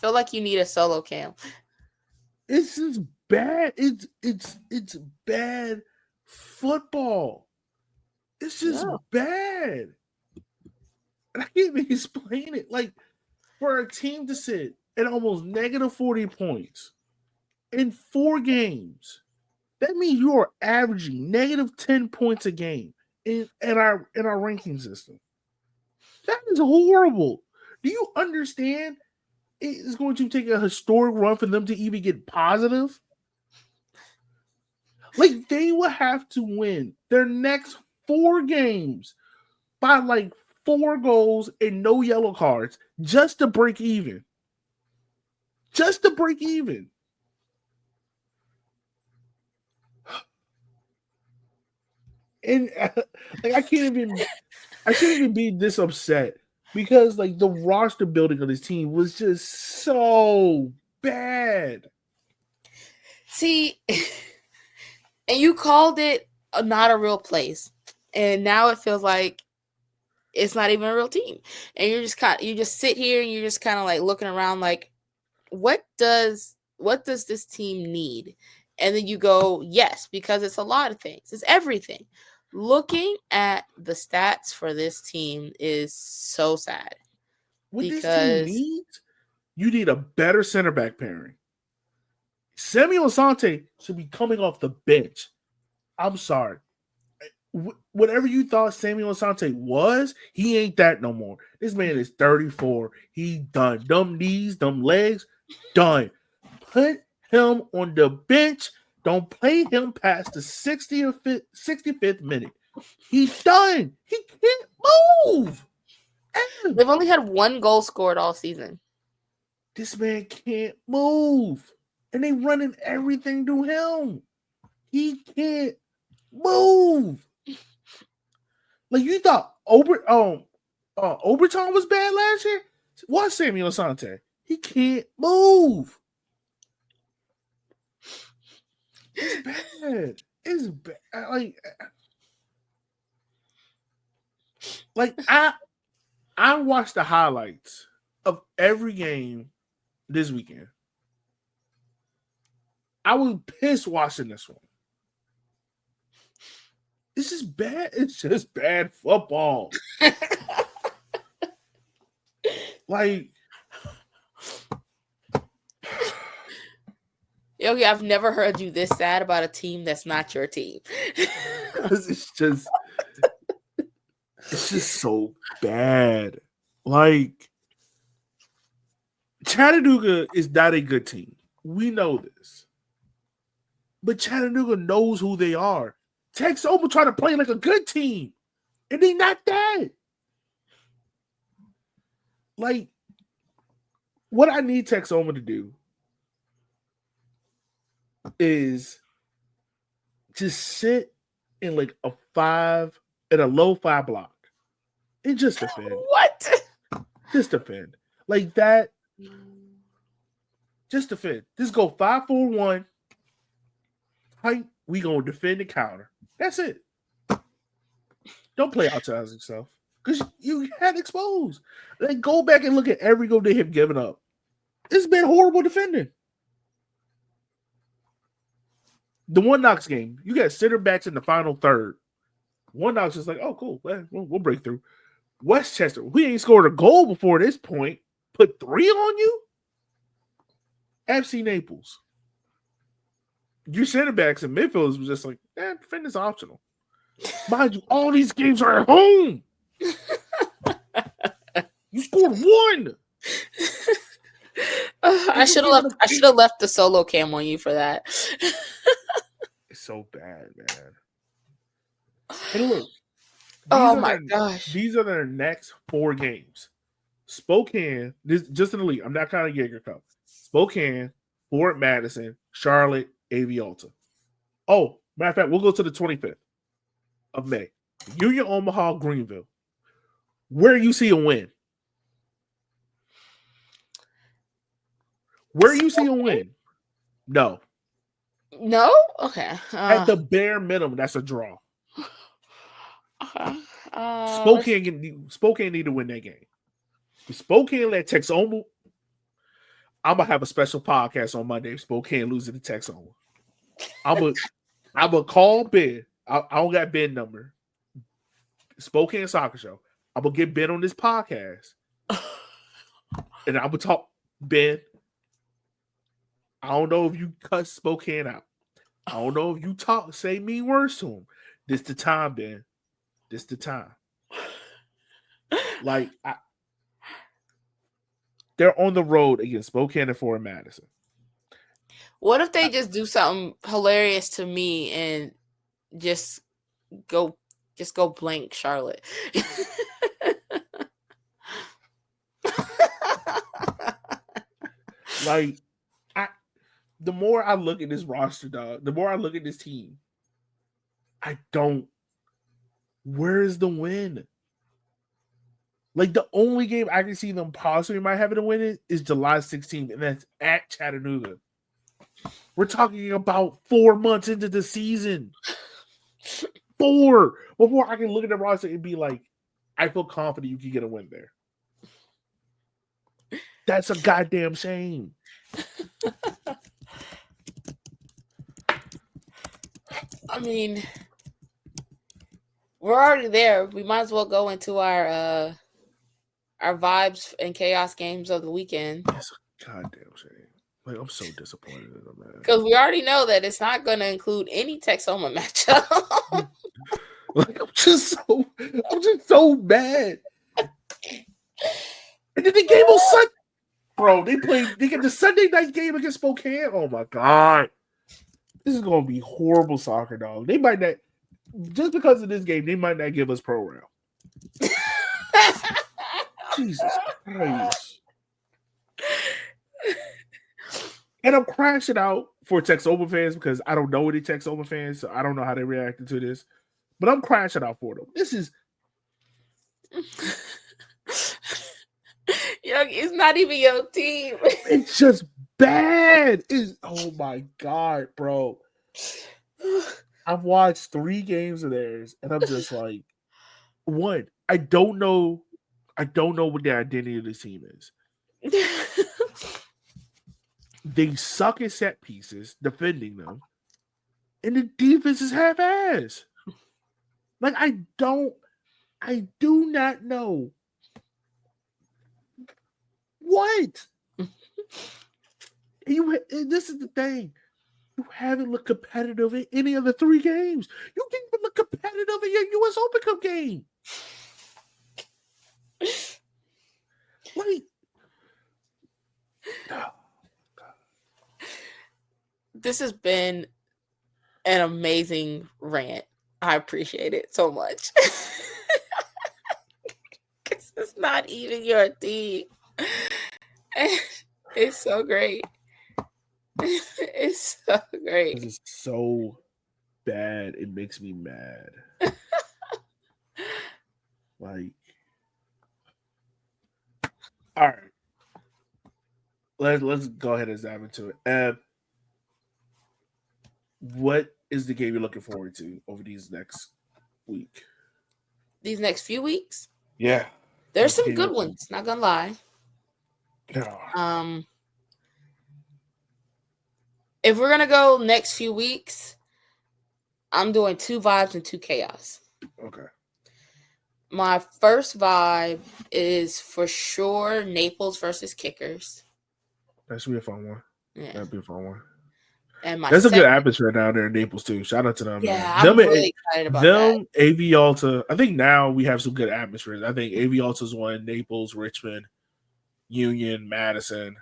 feel like you need a solo cam. It's just bad. It's bad football. It's just No. bad. And I can't even explain it. Like, for a team to sit at almost negative 40 points in 4 games, that means you are averaging negative 10 points a game in our ranking system. That is horrible. Do you understand? It is going to take a historic run for them to even get positive. Like, they will have to win their next 4 games by like 4 goals and no yellow cards just to break even. Just to break even. And like, I shouldn't even be this upset because like the roster building of this team was just so bad. See, and you called it not a real place, and now it feels like it's not even a real team. And you just sit here and you're just kind of like looking around, like, what does this team need? And then you go, yes, because it's a lot of things. It's everything. Looking at the stats for this team is so sad. What this team needs, you need a better center back pairing. Samuel Asante should be coming off the bench. I'm sorry. Whatever you thought Samuel Asante was, he ain't that no more. This man is 34. He done. Dumb knees, dumb legs, done. Put him on the bench. Don't play him past the 65th minute. He's done. He can't move. They've only had 1 goal scored all season. This man can't move. And they running everything to him. He can't move. Like, you thought Oberton was bad last year? Watch Samuel Asante. He can't move. It's bad. It's bad. Like I watched the highlights of every game this weekend. I was pissed watching this one. This is bad. It's just bad football. Like, Yogi, I've never heard you this sad about a team that's not your team. it's just so bad. Like, Chattanooga is not a good team. We know this. But Chattanooga knows who they are. Texoma trying to play like a good team. And they not that. Like, what I need Texoma to do is just sit in like a low 5 block and just defend. What? Just defend. Like that. Just defend. Just go 5-4-1. Height. We gonna defend the counter. That's it. Don't play outside yourself. Because you had exposed. Like, go back and look at every goal they have given up. It's been horrible defending. The One Knox game, you got center backs in the final third. One Knox is like, oh, cool. We'll break through. Westchester, we ain't scored a goal before this point. Put 3 on you? FC Naples. Your center backs and midfielders was just like, defending's optional. Mind you, all these games are at home. You scored 1. I should have left the solo cam on you for that. It's so bad, man. Hey, look. Oh my gosh. These are their next 4 games. Spokane, this just in the league. I'm not counting Jaeger Cup. Spokane, Fort Madison, Charlotte, Avialta. Oh, matter of fact, we'll go to the 25th of May. Union Omaha, Greenville. Where you see a win? Where you see a win? No. No? Okay. At the bare minimum, that's a draw. Okay. Spokane need to win that game. If Spokane let Texoma, I'm gonna have a special podcast on Monday if Spokane losing to Texoma. I'm gonna call Ben. I don't got Ben number. Spokane Soccer Show. I'm gonna get Ben on this podcast, and I'm gonna talk. Ben, I don't know if you cut Spokane out. I don't know if you say mean words to him. This the time, Ben. This the time. Like they're on the road against Spokane and Fort Madison. What if they just do something hilarious to me and just go blank Charlotte? Like, the more I look at this roster, dog, the more I look at this team, where is the win? Like, the only game I can see them possibly might have it to win is July 16th, and that's at Chattanooga. We're talking about 4 months into the season. 4 before I can look at the roster and be like, I feel confident you can get a win there. That's a goddamn shame. I mean, we're already there. We might as well go into our vibes and chaos games of the weekend. That's a goddamn shame. Like, I'm so disappointed in them, man. Because we already know that it's not going to include any Texoma matchup. Like, I'm just so mad. And then the game on Sunday, bro. They get the Sunday night game against Spokane. Oh my god, this is gonna be horrible soccer, dog. They might not, just because of this game, they might not give us pro round. Jesus Christ. And I'm crashing out for Texoma fans because I don't know any Texoma fans, so I don't know how they reacted to this. But I'm crashing out for them. This is it's not even your team. It's just bad. Oh my god, bro. I've watched 3 games of theirs, and I'm just like, one, I don't know what the identity of this team is. They suck at set pieces, defending them, and the defense is half-ass. Like, I do not know what. This is the thing. You haven't looked competitive in any of the 3 games. You didn't even look competitive in your U.S. Open Cup game. Like, this has been an amazing rant. I appreciate it so much. Because it's not even your team. It's so great. It's so great. This is so bad. It makes me mad. Like, all right. Let's go ahead and dive into it. What is the game you're looking forward to over these next week? These next few weeks? Yeah. There's some good ones, not gonna lie. Yeah. If we're gonna go next few weeks, I'm doing 2 vibes and 2 chaos. Okay. My first vibe is for sure Naples versus Kickers. That should be a fun one. Yeah. That'd be a fun one. And there's a good atmosphere down there in Naples too. Shout out to them. Yeah, man. I'm really excited about that. AV Alta. I think now we have some good atmospheres. I think AV Alta's won Naples, Richmond, Union, Madison.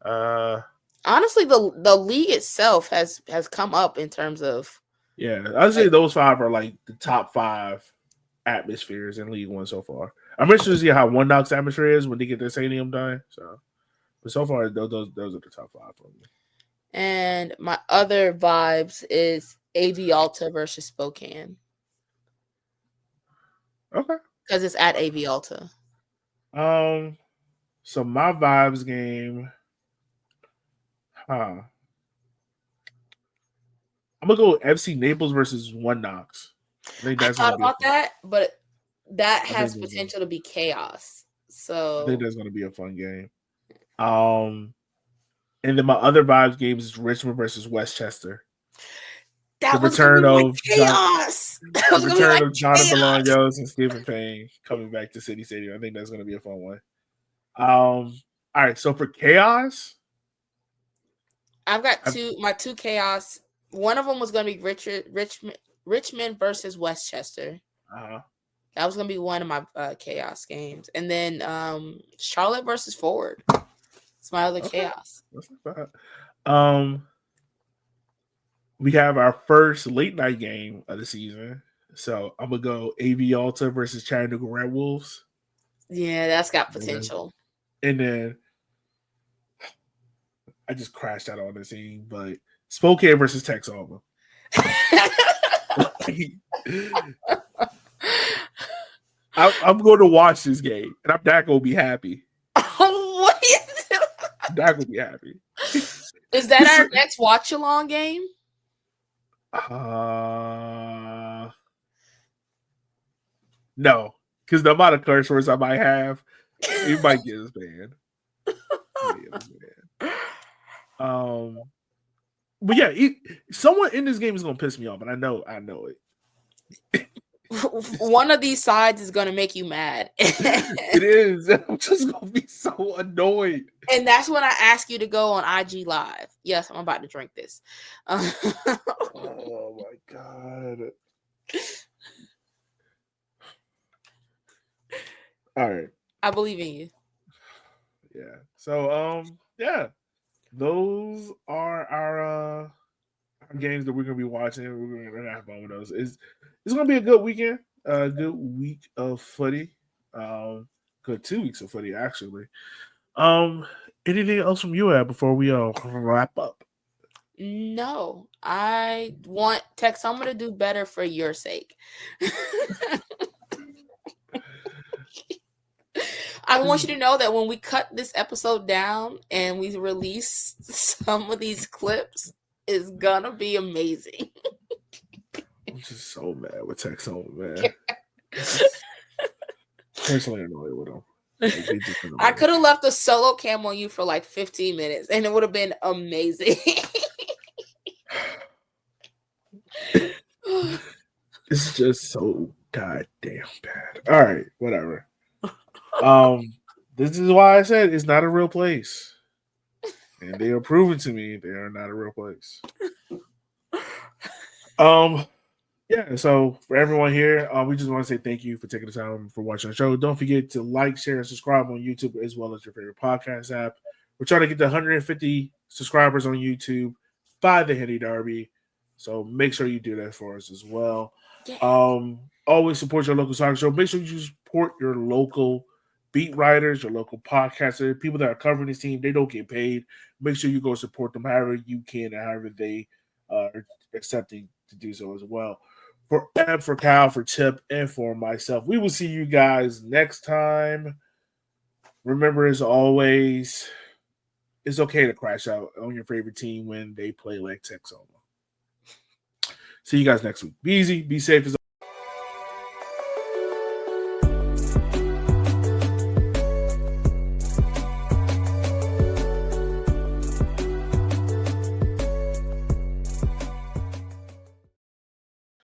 Honestly, the league itself has come up in terms of. Yeah, I'd say those 5 are like the top 5 atmospheres in League One so far. I'm interested to see how One Knox atmosphere is when they get their stadium done. But so far, those are the top 5 for me. And my other vibes is AV Alta versus Spokane. Okay. Because it's at AV Alta. So my vibes game, I'm gonna go FC Naples versus One Knox. I thought about that, but that has potential to be chaos. So I think that's gonna be a fun game. And then my other vibes games is Richmond versus Westchester. That The was gonna return be my of chaos. That the was gonna be my return of Jonathan chaos. Bolaños and Stephen Payne coming back to City Stadium. I think that's going to be a fun one. All right, so for chaos, I've got my two chaos. One of them was going to be Richmond versus Westchester. That was going to be one of my chaos games, and then Charlotte versus Forward. It's my other chaos. That's not bad. We have our first late night game of the season, so I'm gonna go AV Alta versus Chattanooga Red Wolves. Yeah, that's got potential. And then I just crashed out on the scene, but Spokane versus Texoma. I'm going to watch this game, and I'm not going to be happy. What is it? I'm not going to be happy. Is that our next watch-along game? No, because the amount of curse words I might have, it might get us banned. But yeah, someone in this game is gonna piss me off, and I know it. One of these sides is gonna make you mad. It is. I'm just gonna be so annoyed. And that's when I ask you to go on IG Live. Yes, I'm about to drink this. Oh my god. All right. I believe in you. Yeah. So yeah. Those are our games that we're gonna be watching. We're gonna have fun with those. It's gonna be a good weekend. A good week of footy. Good 2 weeks of footy actually. Anything else from you, Ab, before we wrap up? No, I want Texoma to do better for your sake. I want you to know that when we cut this episode down and we release some of these clips, it's gonna be amazing. I'm just so mad with Texoma, man. Personally annoyed with them. I could have left a solo cam on you for like 15 minutes and it would have been amazing. It's just so goddamn bad. All right, whatever. This is why I said it's not a real place. And they are proving to me they are not a real place. Yeah, so for everyone here, we just want to say thank you for taking the time for watching the show. Don't forget to like, share, and subscribe on YouTube as well as your favorite podcast app. We're trying to get to 150 subscribers on YouTube by the Henny Derby. So make sure you do that for us as well. Yeah. Always support your local soccer show. Make sure you support your local beat writers, your local podcasters, people that are covering this team. They don't get paid. Make sure you go support them however you can and however they are accepting to do so as well. For Eb, for Kyle, for Chip, and for myself, we will see you guys next time. Remember, as always, it's okay to crash out on your favorite team when they play like Texoma. See you guys next week. Be easy, be safe as